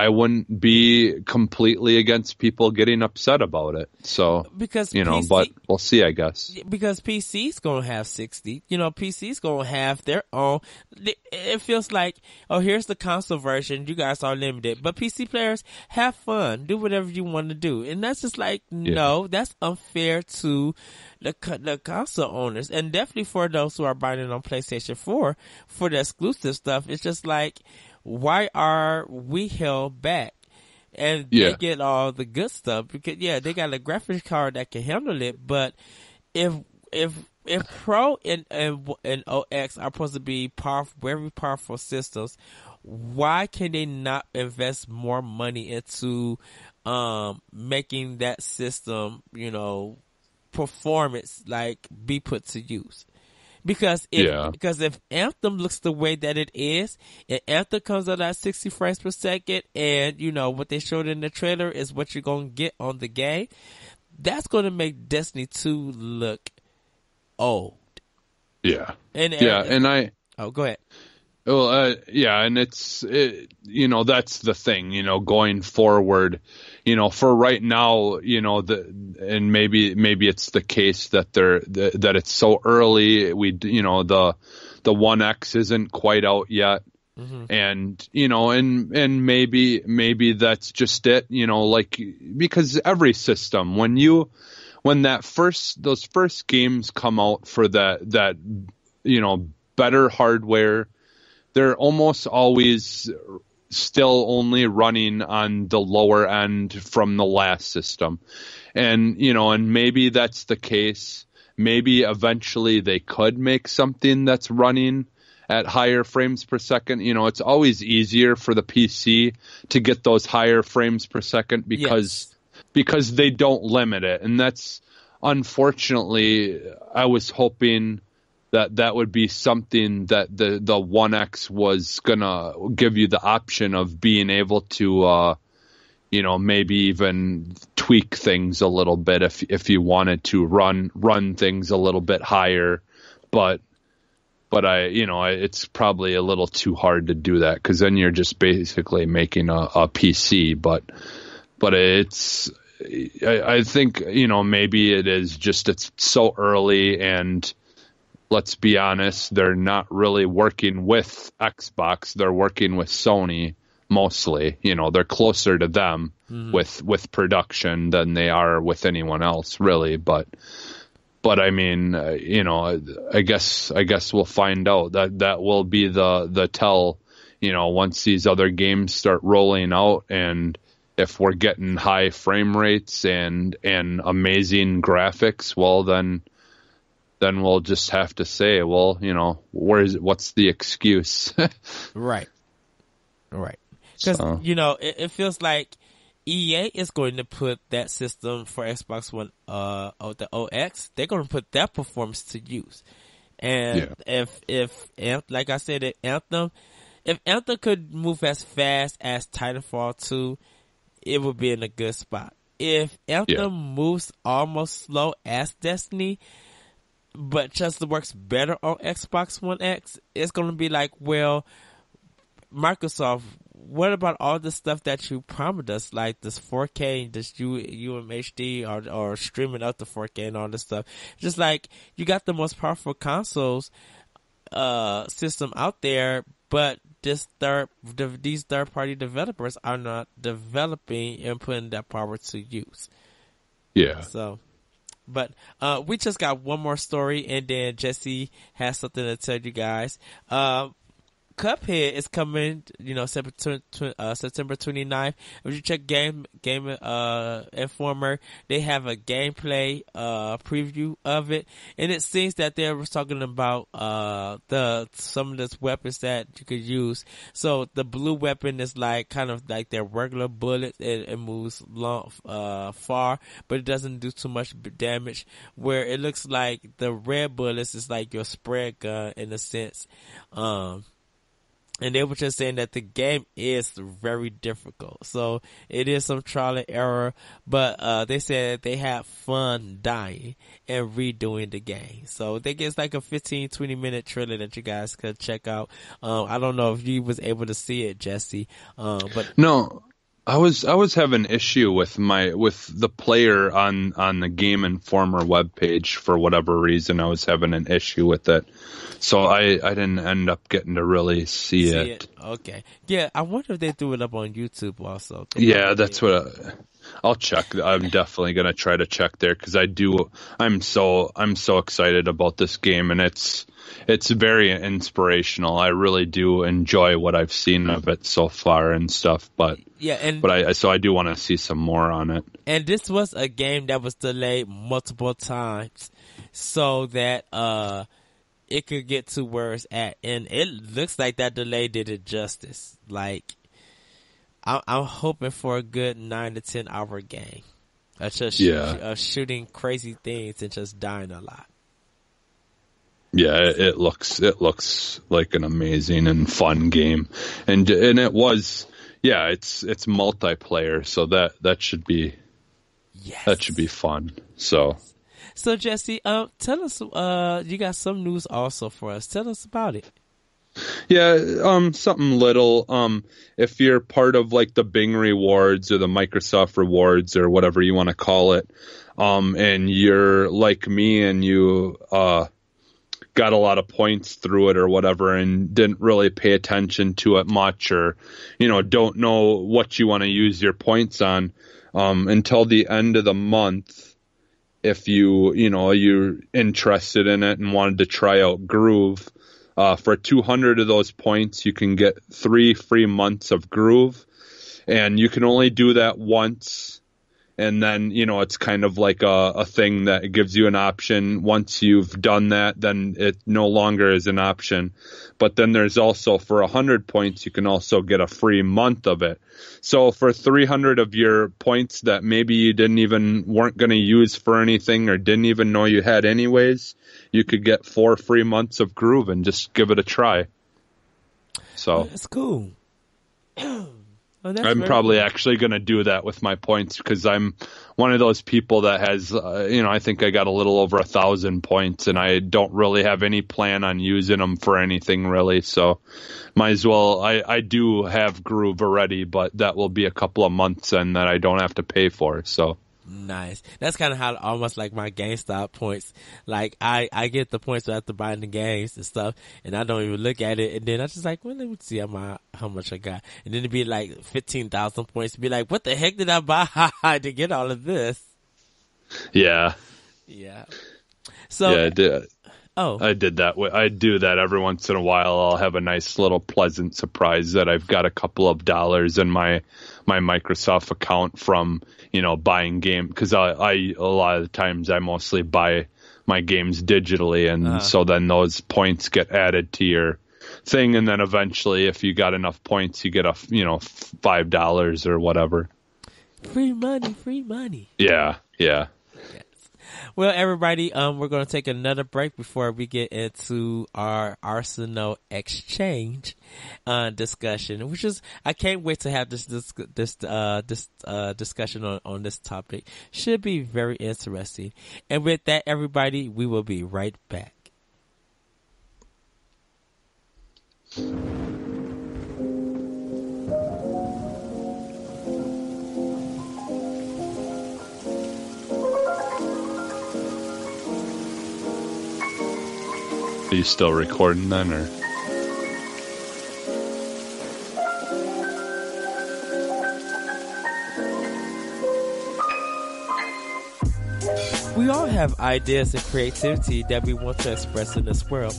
wouldn't be completely against people getting upset about it. So, because but we'll see, I guess. Because PC's going to have 60. PC's going to have their own. It feels like, oh, here's the console version. You guys are limited. But PC players, have fun. Do whatever you want to do. And that's just like, no, that's unfair to the console owners. And definitely for those who are buying it on PlayStation 4 for the exclusive stuff. It's just like, why are we held back? And they get all the good stuff because they got a graphics card that can handle it. But if Pro and OX are supposed to be powerful, very powerful systems, why can they not invest more money into making that system, performance be put to use? Because if Anthem looks the way that it is, and Anthem comes out at 60 frames per second, and what they showed in the trailer is what you're gonna get on the game, that's gonna make Destiny 2 look old. Yeah. Oh, go ahead. Well, and that's the thing, going forward, for right now, and maybe it's the case that that it's so early. The 1X isn't quite out yet. Mm-hmm. And maybe that's just it, because every system, when those first games come out for that better hardware, they're almost always still only running on the lower end from the last system. And maybe that's the case. Maybe eventually they could make something that's running at higher frames per second. It's always easier for the PC to get those higher frames per second because they don't limit it. And that's, unfortunately, I was hoping that would be something that the 1X was gonna give you the option of being able to, maybe even tweak things a little bit if you wanted to run things a little bit higher. But it's probably a little too hard to do that, because then you're just basically making a PC. But I think, maybe it is just, it's so early, and let's be honest, they're not really working with Xbox. They're working with Sony mostly. They're closer to them with production than they are with anyone else, really. But I mean, I guess we'll find out. That will be the tell, once these other games start rolling out, and if we're getting high frame rates and amazing graphics, well, then we'll just have to say, well, what's the excuse? Right. Because, it feels like EA is going to put that system for Xbox One, the OX, they're going to put that performance to use. And if like I said, if Anthem could move as fast as Titanfall 2, it would be in a good spot. If Anthem moves almost slow as Destiny, but just works better on Xbox One X, it's going to be like, well, Microsoft, what about all the stuff that you promised us, like this 4K, this UMHD, or streaming up to 4K and all this stuff? Just like, you got the most powerful consoles system out there, but these third-party developers are not developing and putting that power to use. Yeah. So... But we just got one more story, and then Jesse has something to tell you guys. Cuphead is coming, September 29th. If you check Game Informer, they have a gameplay preview of it, and it seems that they were talking about some of those weapons that you could use. So the blue weapon is like kind of like their regular bullet. It moves far, but it doesn't do too much damage. Where it looks like the red bullets is like your spread gun in a sense. And they were just saying that the game is very difficult. So it is some trial and error, but they said they had fun dying and redoing the game. So they get like a 15-20 minute trailer that you guys could check out. I don't know if you was able to see it, Jesse. But no, I was having issue with the player on the Game Informer webpage for whatever reason. I was having an issue with it. So I didn't end up getting to really see it. Okay. Yeah, I wonder if they threw it up on YouTube also. Yeah, that's what I'll check. I'm definitely going to try to check there because I'm so excited about this game, and it's very inspirational. I really do enjoy what I've seen of it so far and stuff, but I do want to see some more on it. And this was a game that was delayed multiple times so that it could get to where it's at, and it looks like that delay did it justice. Like, I'm hoping for a good 9 to 10 hour game. Of shooting crazy things and just dying a lot. Yeah, it looks like an amazing and fun game, and it was, it's multiplayer, so that should be fun. So Jesse, tell us, you got some news also for us. Tell us about it. Yeah, something little. If you're part of like the Bing rewards or the Microsoft rewards or whatever you want to call it, and you're like me and you got a lot of points through it or whatever and didn't really pay attention to it much, or don't know what you want to use your points on until the end of the month. If you're interested in it and wanted to try out Groove, for 200 of those points, you can get 3 free months of Groove, and you can only do that once. And then, it's kind of like a thing that gives you an option. Once you've done that, then it no longer is an option. But then there's also, for 100 points, you can also get a free month of it. So for 300 of your points that maybe you weren't going to use for anything or didn't even know you had anyways, you could get 4 free months of Groove and just give it a try. So that's cool. I'm probably actually going to do that with my points because I'm one of those people that has, I think I got a little over 1,000 points and I don't really have any plan on using them for anything really. So might as well. I do have Groove already, but that will be a couple of months and that I don't have to pay for. So. Nice. That's kind of how almost like my GameStop points. Like I get the points after buying the games and stuff, and I don't even look at it. And then I just like, well, let me see how much I got. And then it'd be like 15,000 points. Be like, what the heck did I buy to get all of this? Yeah. Yeah. So yeah, I did. Oh, I did that. I do that every once in a while. I'll have a nice little pleasant surprise that I've got a couple of dollars in my Microsoft account from, buying game. Cause I a lot of the times I mostly buy my games digitally. And so then those points get added to your thing. And then eventually if you got enough points, you get $5 or whatever. Free money. Yeah. Yeah. Well, everybody, we're going to take another break before we get into our Arsenal exchange discussion, which is, I can't wait to have this discussion on this topic. Should be very interesting. And with that, everybody, we will be right back. Are you still recording then, or? We all have ideas and creativity that we want to express in this world.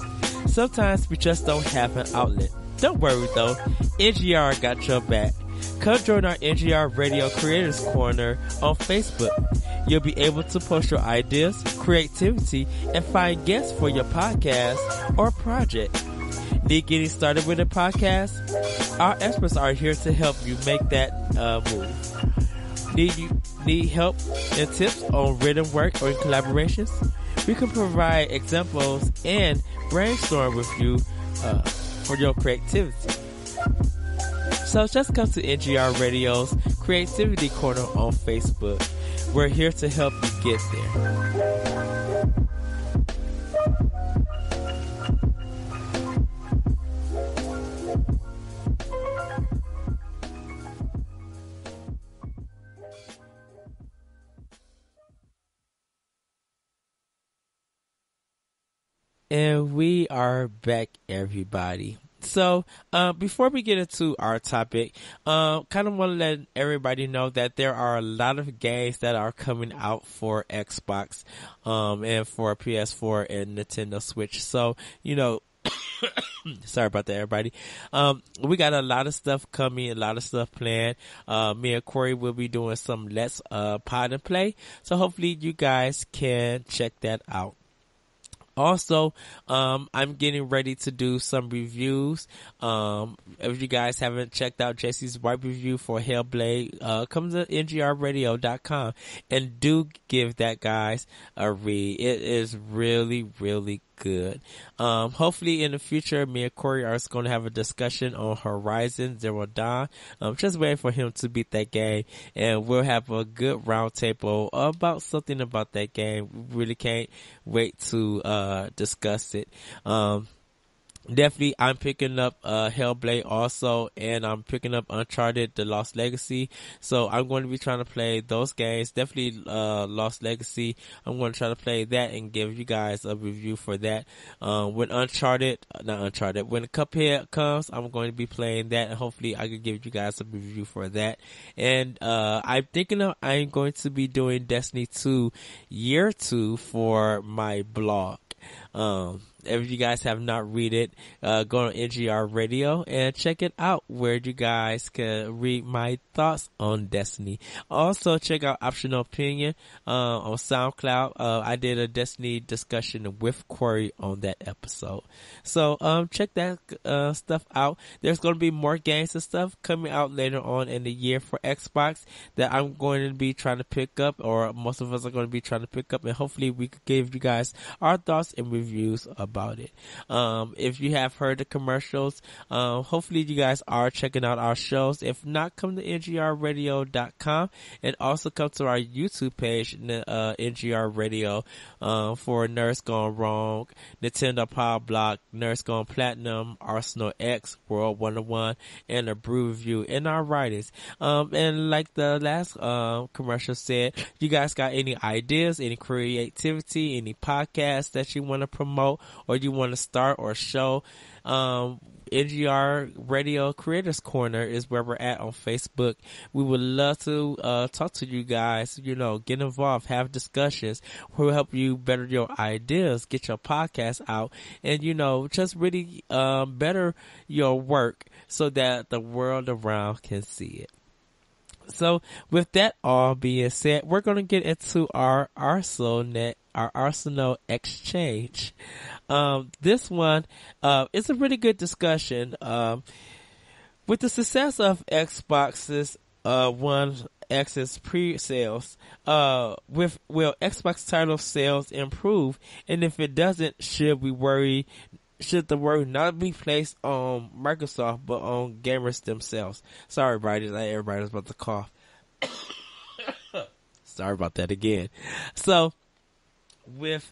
Sometimes we just don't have an outlet. Don't worry though, NGR got your back. Come join our NGR Radio Creators Corner on Facebook. You'll be able to post your ideas, creativity, and find guests for your podcast or project. Need getting started with a podcast? Our experts are here to help you make that move. Need help and tips on written work or collaborations? We can provide examples and brainstorm with you for your creativity. So just come to NGR Radio's Creativity Corner on Facebook. We're here to help you get there. And we are back, everybody. So, before we get into our topic, kind of want to let everybody know that there are a lot of games that are coming out for Xbox, and for PS4 and Nintendo Switch. So, sorry about that, everybody. We got a lot of stuff coming, a lot of stuff planned. Me and Corey will be doing some Let's Pod and Play. So hopefully you guys can check that out. Also, I'm getting ready to do some reviews. If you guys haven't checked out Jesse's white review for Hellblade, come to ngrradio.com and do give that, guys, a read. It is really, really good. Hopefully in the future, me and Corey are going to have a discussion on Horizon Zero Dawn. Just waiting for him to beat that game, and we'll have a good roundtable about something about that game. We really can't wait to discuss it. Definitely, I'm picking up Hellblade also, and I'm picking up Uncharted: The Lost Legacy. So I'm going to be trying to play those games. Definitely Lost Legacy. I'm going to try to play that and give you guys a review for that. When when Cuphead comes, I'm going to be playing that, and hopefully I can give you guys a review for that. And I'm thinking I'm going to be doing Destiny 2 Year 2 for my blog. If you guys have not read it, go on NGR Radio and check it out, where you guys can read my thoughts on Destiny. Also, check out Optional Opinion on SoundCloud. I did a Destiny discussion with Corey on that episode. So check that stuff out. There's going to be more games and stuff coming out later on in the year for Xbox that I'm going to be trying to pick up, or most of us are going to be trying to pick up, and hopefully we could give you guys our thoughts and reviews about it. If you have heard the commercials, hopefully you guys are checking out our shows. If not, come to ngrradio.com and also come to our YouTube page, NGR Radio, for Nerds Gone Wrong, Nintendo Power Block, Nerds Gone Platinum, Arsenal X, World 101, and a brew review in our writings. And like the last commercial said, you guys got any ideas, any creativity, any podcasts that you want to promote or you want to start or show, NGR Radio Creators Corner is where we're at on Facebook. We would love to talk to you guys, get involved, have discussions. We'll help you better your ideas, get your podcast out, and just really better your work so that the world around can see it. So with that all being said, we're going to get into our Arsenal exchange. This one is a really good discussion. With the success of Xbox's One X's pre-sales, will Xbox title sales improve? And if it doesn't, should the worry not be placed on Microsoft but on gamers themselves? Sorry, everybody's about to cough. Sorry about that again. So, with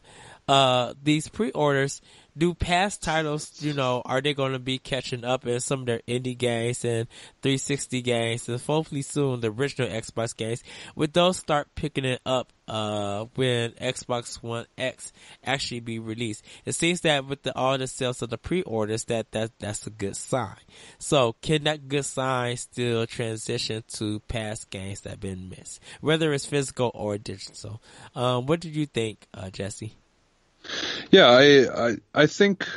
these pre-orders, do past titles, are they going to be catching up in some of their indie games and 360 games, and hopefully soon the original Xbox games? Would those start picking it up when Xbox One X actually be released? It seems that with all the sales of the pre-orders, that's a good sign. So can that good sign still transition to past games that have been missed, whether it's physical or digital? What did you think, Jesse? Yeah, I think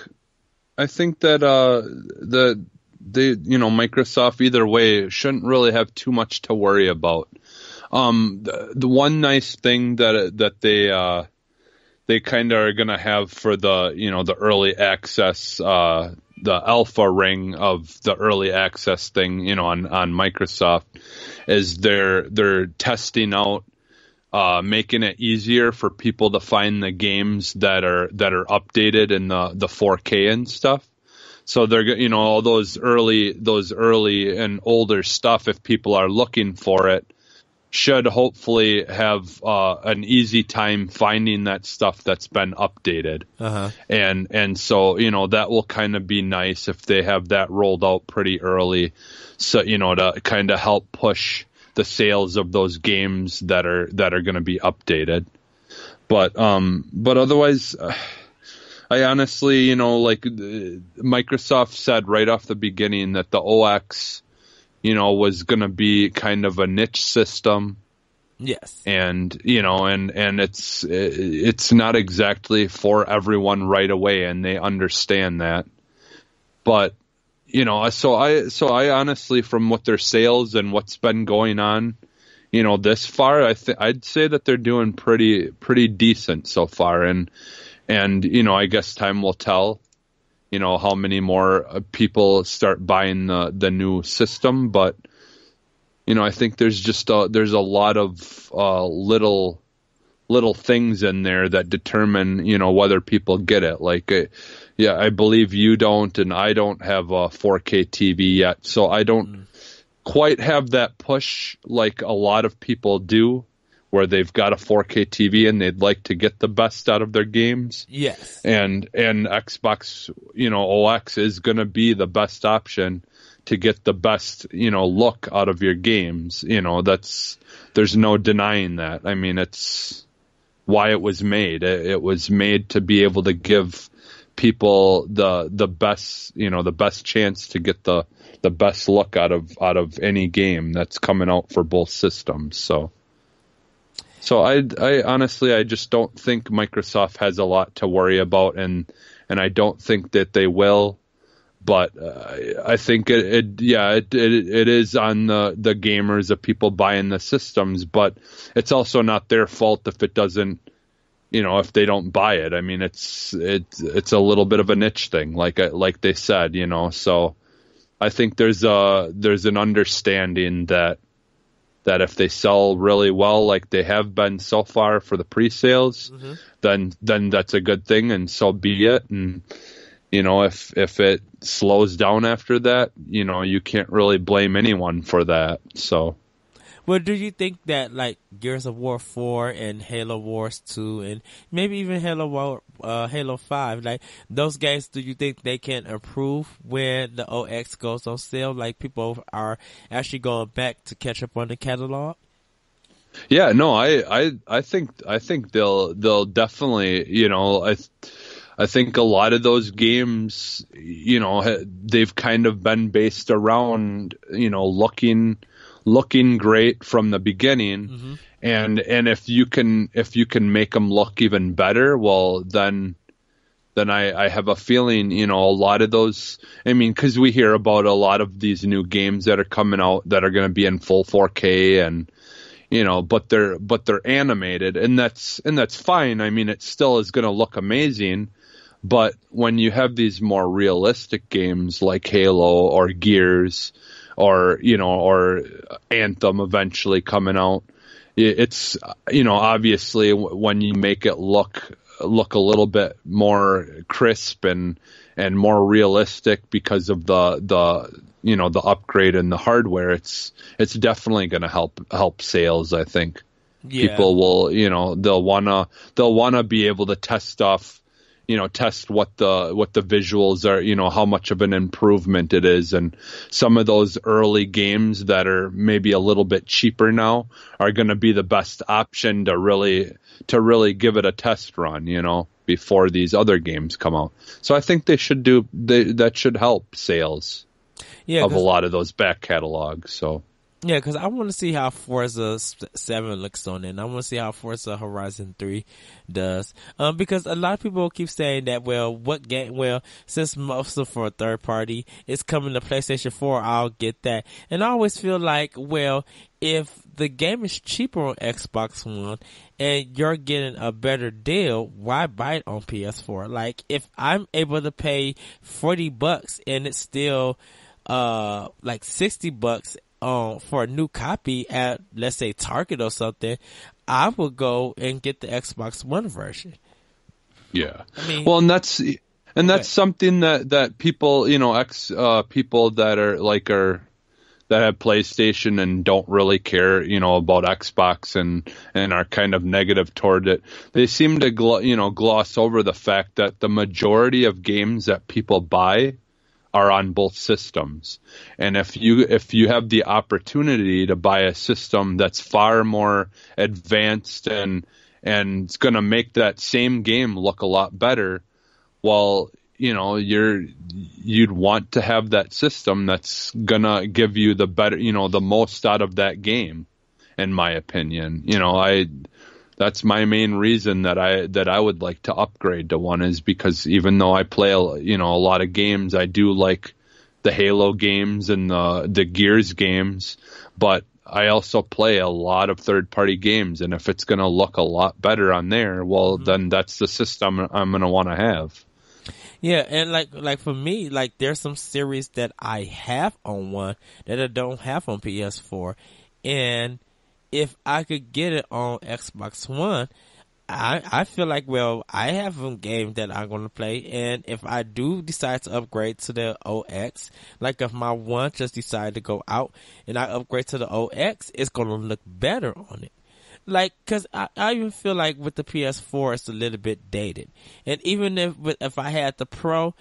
that Microsoft either way shouldn't really have too much to worry about. The one nice thing that they kind of are going to have for the early access, the alpha ring of the early access thing, on Microsoft, is they're testing out, making it easier for people to find the games that are updated in the 4K and stuff. So they're, all those early and older stuff, if people are looking for it, should hopefully have an easy time finding that stuff that's been updated. Uh-huh. And so, that will kind of be nice if they have that rolled out pretty early. So, to kind of help push the sales of those games that are going to be updated. But otherwise, I honestly, Microsoft said right off the beginning that the OX, was going to be kind of a niche system. Yes. And, and it's not exactly for everyone right away, and they understand that. But, so I honestly, from what their sales and what's been going on, this far, I'd say that they're doing pretty decent so far. And, I guess time will tell, how many more people start buying the new system. But, I think there's there's a lot of little things in there that determine, whether people get it. Like, I believe you don't, and I don't have a 4K TV yet, so I don't quite have that push like a lot of people do, where they've got a 4K TV and they'd like to get the best out of their games. Yes. And Xbox, OX is going to be the best option to get the best, look out of your games. There's no denying that. I mean, it's why it was made. It was made to be able to give people the best, the best chance to get the best look out of any game that's coming out for both systems. So I honestly, I just don't think Microsoft has a lot to worry about, and I don't think that they will. But I think it is on the gamers, of people buying the systems. But it's also not their fault if it doesn't, if they don't buy it. I mean, it's a little bit of a niche thing, like they said, So I think there's an understanding that if they sell really well, like they have been so far for the pre-sales, then that's a good thing, and so be it. And if it slows down after that, you can't really blame anyone for that. So, well, do you think that like Gears of War 4 and Halo Wars 2 and maybe even Halo 5, like those games, do you think they can improve when the OX goes on sale? Like people are actually going back to catch up on the catalog? Yeah, no, I think they'll definitely, I think a lot of those games, they've kind of been based around, looking great from the beginning. And if you can make them look even better, well, then I have a feeling, a lot of those, I mean, cause we hear about a lot of these new games that are coming out that are going to be in full 4K and, but they're animated, and that's fine. I mean, it still is going to look amazing. But when you have these more realistic games like Halo or Gears or Anthem eventually coming out, it's, obviously when you make it look a little bit more crisp and more realistic because of the upgrade in the hardware, it's definitely going to help sales, I think. Yeah. People will, they'll want to be able to test what the visuals are, how much of an improvement it is. And some of those early games that are maybe a little bit cheaper now are going to be the best option to really give it a test run, before these other games come out. So I think that should help sales of a lot of those back catalogs. So. Yeah, because I want to see how Forza 7 looks on it. And I want to see how Forza Horizon 3 does. Because a lot of people keep saying that, well, what game, well, since most of for a third party, it's coming to PlayStation 4, I'll get that. And I always feel like, well, if the game is cheaper on Xbox One and you're getting a better deal, why buy it on PS4? Like, if I'm able to pay $40 and it's still, like $60 for a new copy at, let's say, Target or something, I would go and get the Xbox One version. Yeah. I mean, Well, and that's something that people, people that are that have PlayStation and don't really care, about Xbox and are kind of negative toward it. They seem to gloss over the fact that the majority of games that people buy are on both systems. And if you have the opportunity to buy a system that's far more advanced and it's going to make that same game look a lot better, well, you'd want to have that system that's going to give you the better, the most out of that game, in my opinion. That's my main reason that I would like to upgrade to one, is because even though I play a lot of games, I do like the Halo games and the Gears games, but I also play a lot of third party games, and if it's going to look a lot better on there, well, then that's the system I'm going to want to have. yeah, and like for me, like there's some series that I have on one that I don't have on PS4, and if I could get it on Xbox One, I feel like, well, I have a game that I'm going to play, and if I do decide to upgrade to the OX, like if my one just decided to go out and I upgrade to the OX, it's going to look better on it. Like, cause I even feel like with the PS4, it's a little bit dated. And even if I had the Pro,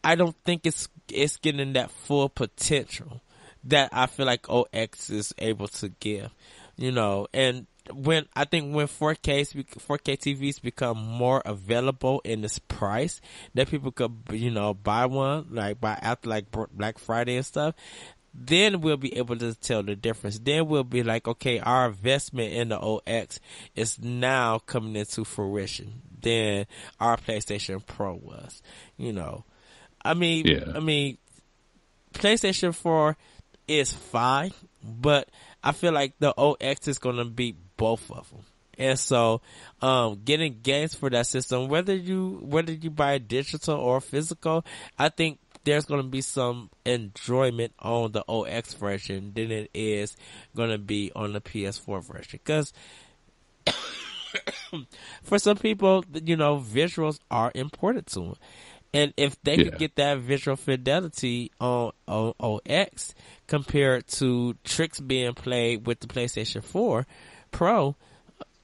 I don't think it's getting that full potential that I feel like OX is able to give. And when 4K TVs become more available in this price, that people could, buy one, like buy after like Black Friday and stuff, then we'll be able to tell the difference. Then we'll be like, okay, our investment in the OX is now coming into fruition than our PlayStation Pro was. I mean, Yeah. PlayStation 4 is fine, but I feel like the OX is going to beat both of them. And so, getting games for that system, whether you buy digital or physical, I think there's going to be some enjoyment on the OX version than it is going to be on the PS4 version. Because for some people, visuals are important to them. And if they could get that visual fidelity on OX compared to tricks being played with the PlayStation 4 Pro,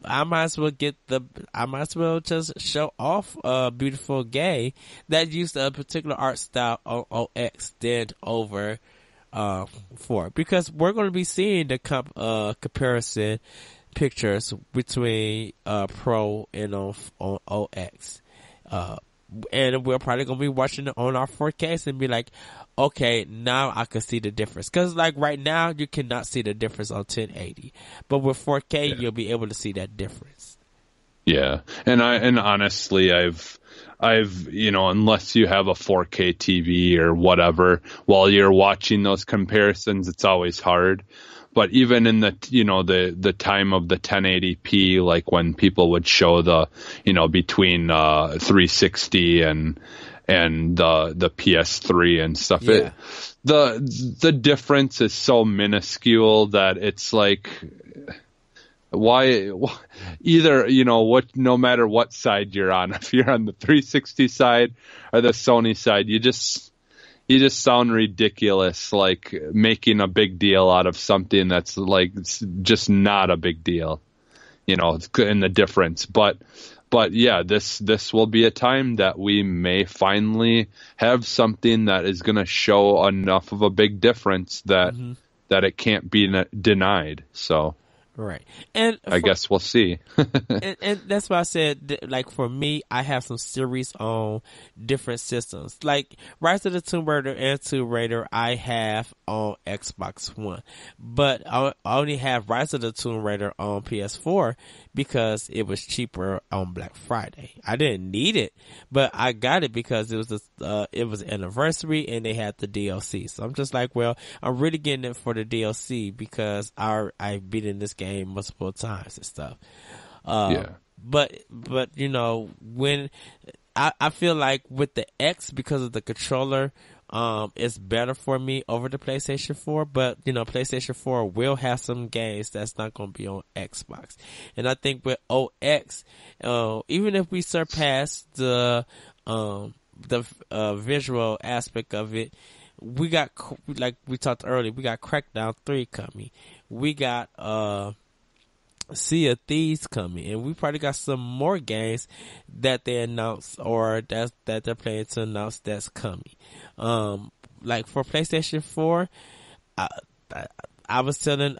I might as well just show off a beautiful game that used a particular art style on OX than over 4, because we're going to be seeing the comparison pictures between Pro and on OX. And we're probably going to be watching it on our 4Ks and be like, okay, now I can see the difference. Because like right now, you cannot see the difference on 1080. But with 4K, you'll be able to see that difference. Yeah. And honestly, I've unless you have a 4K TV or whatever, while you're watching those comparisons, it's always hard. But even in the time of the 1080p, like when people would show the, between 360 and the PS3 and stuff, the difference is so minuscule that it's like, why either, no matter what side you're on, if you're on the 360 side or the Sony side, you just sound ridiculous, like making a big deal out of something that's like just not a big deal, in the difference. But yeah, this will be a time that we may finally have something that is going to show enough of a big difference that it can't be denied. So. Right. And I guess we'll see. and that's why I said, like, for me, I have some series on different systems. Like, Rise of the Tomb Raider and Tomb Raider, I have on Xbox One. But I only have Rise of the Tomb Raider on PS4 because it was cheaper on Black Friday. I didn't need it, but I got it because it was anniversary and they had the DLC. So I'm just like, well, I'm really getting it for the DLC because I've beaten this game multiple times and stuff. Yeah. But you know, when I feel like with the X, because of the controller, it's better for me over the PlayStation 4, but you know, PlayStation 4 will have some games that's not going to be on Xbox. And I think with OX, even if we surpass the visual aspect of it, we got, like we talked earlier, we got Crackdown 3 coming. We got, Sea of Thieves coming, and we probably got some more games that they announced or that they're planning to announce that's coming. Like for PlayStation 4, I was telling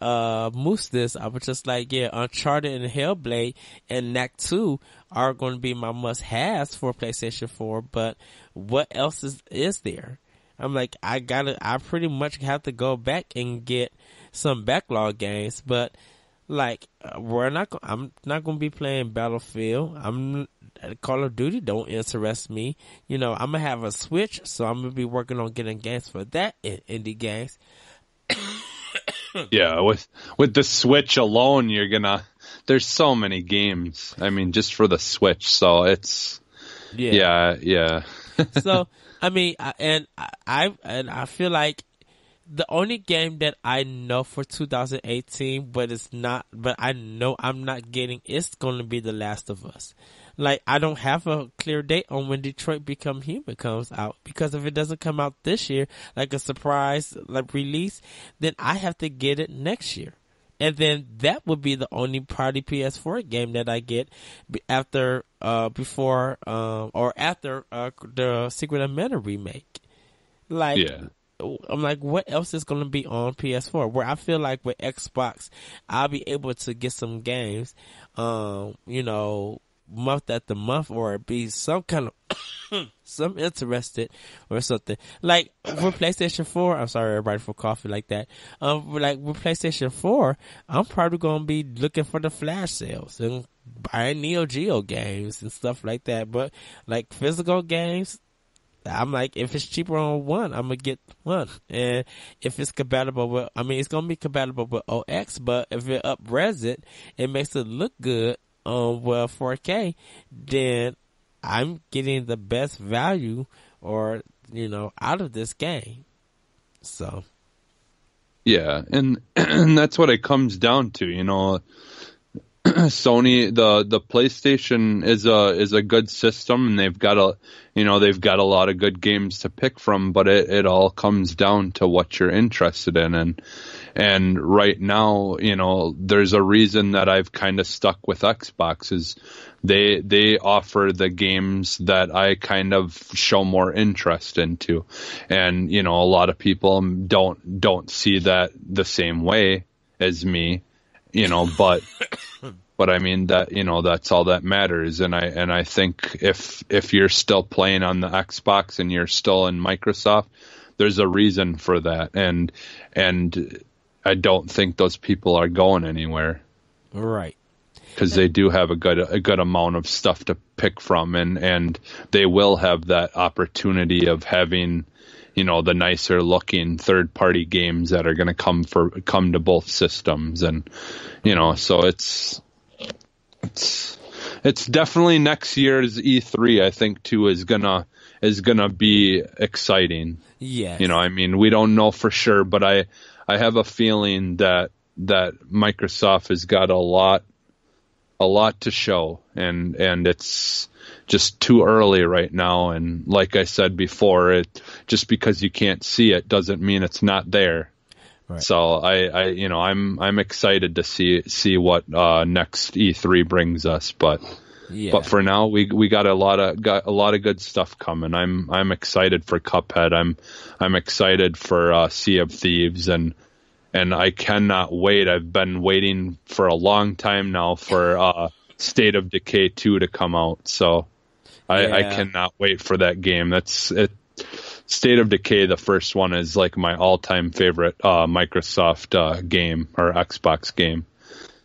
Moose this. I was just like, yeah, Uncharted and Hellblade and Knack 2 are going to be my must-haves for PlayStation 4, but what else is there? I'm like, I pretty much have to go back and get some backlog games, but like, I'm not going to be playing Battlefield. Call of Duty don't interest me. You know, I'm going to have a Switch, so I'm going to be working on getting games for that, indie games. Yeah, with the Switch alone, there's so many games. I mean, just for the Switch, so it's, yeah. So, I mean, I feel like the only game that I know for 2018, but I know I'm not getting, it's going to be The Last of Us. Like, I don't have a clear date on when Detroit Become Human comes out, because if it doesn't come out this year, like a surprise like release, then I have to get it next year. And then that would be the only party PS4 game that I get after the Secret of Mana remake. Like, yeah. I'm like, what else is going to be on PS4? Where I feel like with Xbox, I'll be able to get some games, you know, month after month, or be some kind of some interested or something. Like with PlayStation 4, I'm sorry everybody for coffee like that. Like with PlayStation 4, I'm probably going to be looking for the flash sales and buying Neo Geo games and stuff like that. But like physical games, I'm like, if it's cheaper on one, I'm gonna get one. And if it's compatible with, it's gonna be compatible with OX, but if it up-res it, it makes it look good on 4K, then I'm getting the best value, or, you know, out of this game. So. Yeah, and that's what it comes down to, you know. Sony, the PlayStation is a good system, and they've got a lot of good games to pick from, but it all comes down to what you're interested in, and right now, you know, there's a reason that I've kind of stuck with Xbox is they offer the games that I kind of show more interest into, and you know, a lot of people don't see that the same way as me, you know, but I mean that, you know, that's all that matters. And I think if you're still playing on the Xbox and you're still in Microsoft, there's a reason for that. And I don't think those people are going anywhere. Right. Because they do have a good amount of stuff to pick from, and they will have that opportunity of having, you know, the nicer looking third party games that are going to come to both systems. And, you know, so it's definitely next year's E3, I think, too, is gonna be exciting. Yeah. You know, I mean, we don't know for sure, but I have a feeling that Microsoft has got a lot to show, and it's just too early right now. And like I said before, just because you can't see it doesn't mean it's not there. Right. So I'm excited to see what next E3 brings us, but for now we got a lot of good stuff coming. I'm excited for Cuphead. I'm excited for Sea of Thieves, and and I cannot wait. I've been waiting for a long time now for State of Decay 2 to come out. So I Yeah. cannot wait for that game. That's it. State of Decay, the first one, is like my all-time favorite Microsoft game or Xbox game.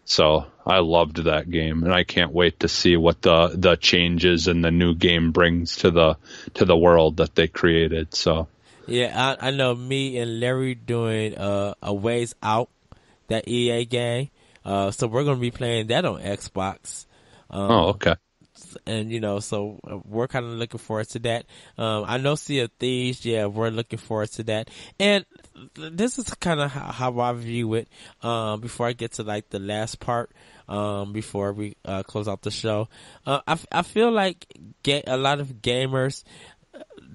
So I loved that game, and I can't wait to see what the changes and the new game brings to the world that they created. So Yeah, I know me and Larry doing a ways out, that EA game. So we're gonna be playing that on Xbox. oh, okay. And so we're kind of looking forward to that. I know Sea of Thieves, yeah, we're looking forward to that. And this is kind of how I view it. Before I get to like the last part, before we close out the show, I feel like a lot of gamers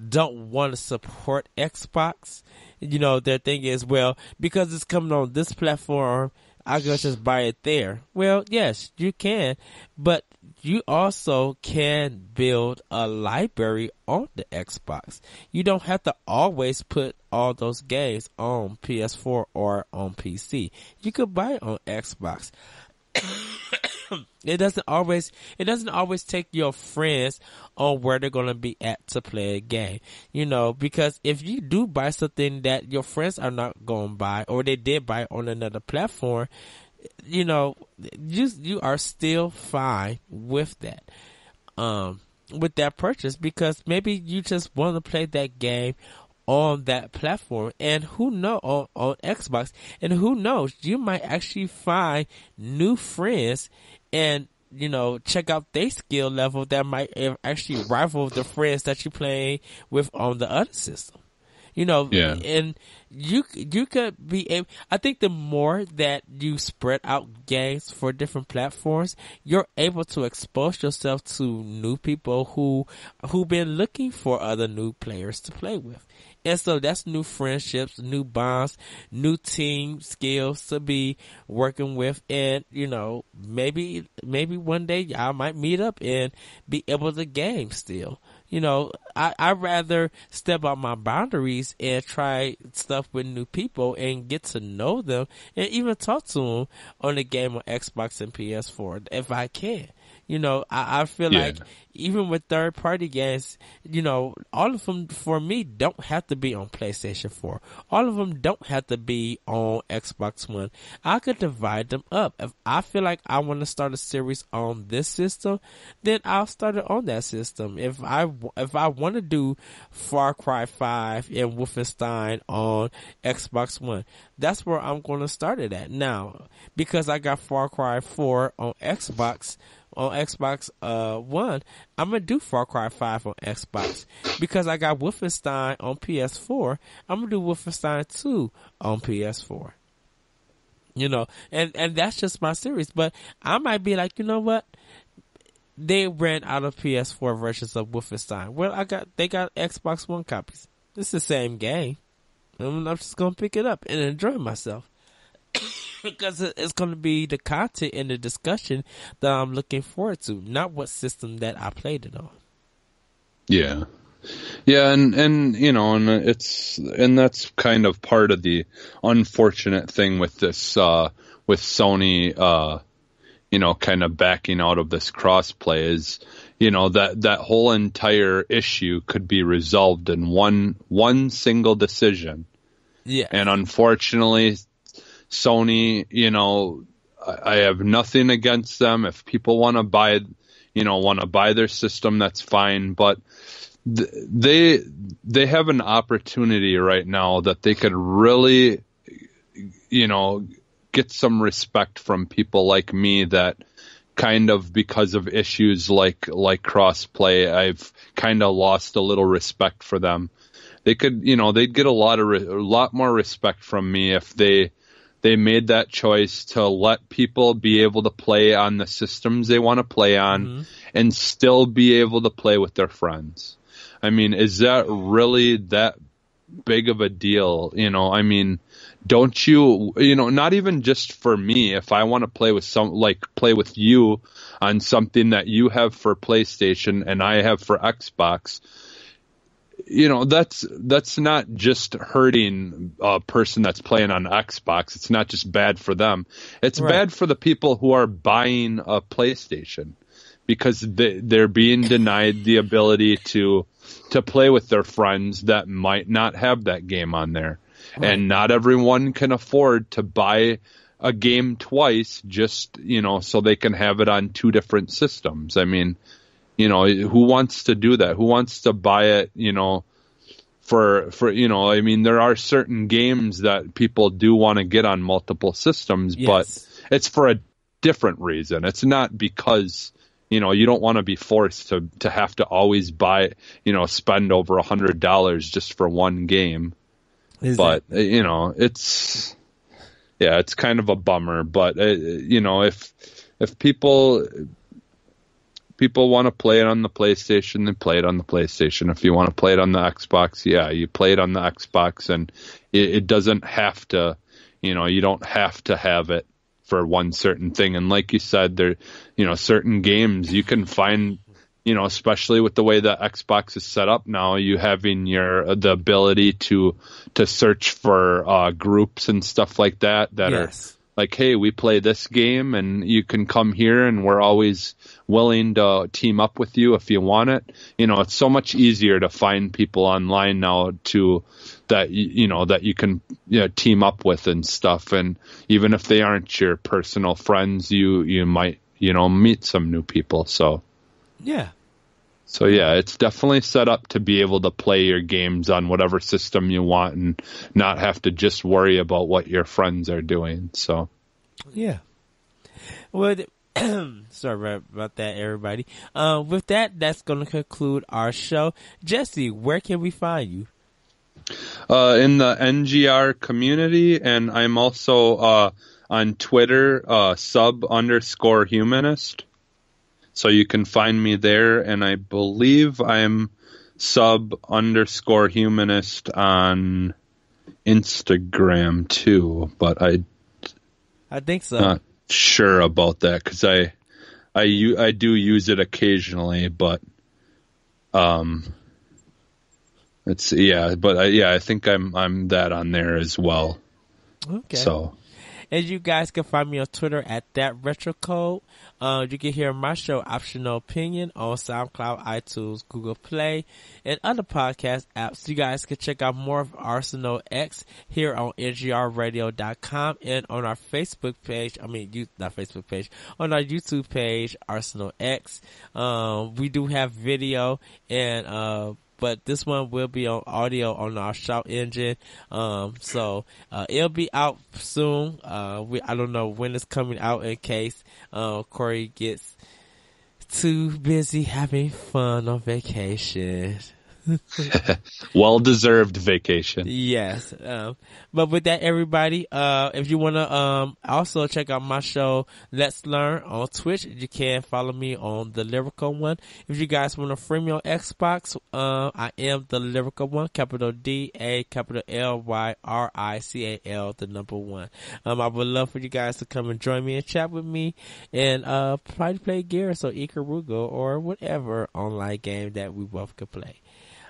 don't want to support Xbox. Their thing is, well, because it's coming on this platform, I could just buy it there. Well, yes, you can, but you also can build a library on the Xbox. You don't have to always put all those games on PS4 or on PC. You could buy it on Xbox. It doesn't always take your friends on where they're going to be at to play a game, because if you do buy something that your friends are not going to buy, or they did buy on another platform, you are still fine with that, with that purchase, because maybe you just want to play that game on that platform, and who know on Xbox, and who knows, you might actually find new friends and check out their skill level that might actually rival the friends that you play with on the other system. Yeah. And you could be able, I think the more that you spread out games for different platforms, you're able to expose yourself to new people who've been looking for other new players to play with. And so that's new friendships, new bonds, new team skills to be working with. And, maybe one day y'all might meet up and be able to game still. I'd rather step out my boundaries and try stuff with new people and get to know them and even talk to them on the game on Xbox and PS4 if I can. I feel like even with third party games, all of them for me don't have to be on PlayStation 4. All of them don't have to be on Xbox One. I could divide them up. If I feel like I want to start a series on this system, then I'll start it on that system. If I want to do Far Cry 5 and Wolfenstein on Xbox One, that's where I'm going to start it at. Now, because I got Far Cry 4 on Xbox One, I'm gonna do Far Cry 5 on Xbox. Because I got Wolfenstein on PS4, I'm gonna do Wolfenstein 2 on PS4. And that's just my series. But I might be like, you know what? They ran out of PS4 versions of Wolfenstein. Well, they got Xbox One copies. It's the same game. I'm just gonna pick it up and enjoy myself. Because it's going to be the content and the discussion that I'm looking forward to, not what system that I played it on. Yeah. Yeah, and that's kind of part of the unfortunate thing with this with Sony kind of backing out of this crossplay is that whole entire issue could be resolved in one single decision. Yeah. And unfortunately, Sony, I have nothing against them. If people want to buy their system, that's fine. But they have an opportunity right now that they could really, get some respect from people like me that kind of, because of issues like crossplay, I've kind of lost a little respect for them. They could, they'd get a lot more respect from me if they made that choice to let people be able to play on the systems they want to play on and still be able to play with their friends. I mean, is that really that big of a deal? Don't you, not even just for me, if I want to play with you on something that you have for PlayStation and I have for Xbox, that's not just hurting a person that's playing on Xbox. It's not just bad for them. It's Right. bad for the people who are buying a PlayStation because they're being denied the ability to play with their friends that might not have that game on there. Right. And not everyone can afford to buy a game twice just, so they can have it on two different systems. I mean, who wants to do that? Who wants to buy it, for I mean, there are certain games that people do want to get on multiple systems, Yes. but it's for a different reason. It's not because, you don't want to be forced to have to always buy, spend over $100 just for one game. But, it's kind of a bummer. But, if people want to play it on the PlayStation, then play it on the PlayStation. If you want to play it on the Xbox, you play it on the Xbox, and it doesn't have to, you don't have to have it for one certain thing. And like you said, there, certain games you can find, especially with the way the Xbox is set up now, you having the ability to search for groups and stuff like that Yes. are like, hey, we play this game and you can come here and we're always willing to team up with you if you want it. It's so much easier to find people online now that you can team up with and stuff. And even if they aren't your personal friends, you might, meet some new people. So Yeah. So it's definitely set up to be able to play your games on whatever system you want and not have to just worry about what your friends are doing. So Yeah. Well, sorry about that, everybody. With that, that's going to conclude our show. Jesse, where can we find you? In the NGR community, and I'm also on Twitter, sub_humanist. So you can find me there, and I believe I'm sub_humanist on Instagram too, but I think so. Not sure about that because I do use it occasionally, but it's I think I'm that on there as well. Okay. So. And you guys can find me on Twitter at @retrocode. You can hear my show, Optional Opinion, on SoundCloud, iTunes, Google Play, and other podcast apps. You guys can check out more of Arsenal X here on NGRradio.com and on our Facebook page. On our YouTube page, Arsenal X. We do have video and, but this one will be on audio on our Shout engine. So it'll be out soon. I don't know when it's coming out in case Corey gets too busy having fun on vacation. Well-deserved vacation. Yes. But with that, everybody, if you want to also check out my show, Let's Learn, on Twitch, you can follow me on The Lyrical One. If you guys want to free me on Xbox, I am The Lyrical One, capital D-A, capital L-Y-R-I-C-A-L, the number 1. I would love for you guys to come and join me and chat with me and probably play Gears or Ikaruga or whatever online game that we both could play.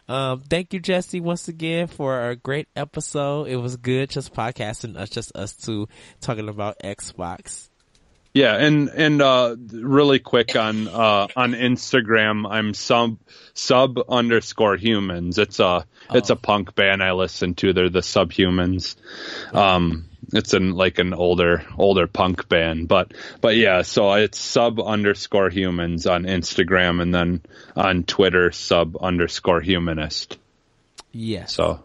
Thank you, Jesse, once again for a great episode. It was good just podcasting, just us two talking about Xbox. Yeah, and really quick on Instagram, I'm sub_humans. It's a punk band I listen to. They're the Subhumans. It's an older punk band, but yeah, so it's sub_humans on Instagram, and then on Twitter, sub_humanist. Yes. So,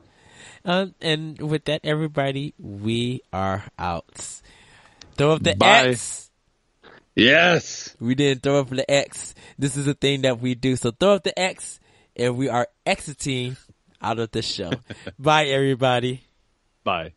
and with that, everybody, we are out. Throw up the Bye. X. Yes. We didn't throw up the X. This is a thing that we do. So throw up the X, and we are exiting out of the show. Bye, everybody. Bye.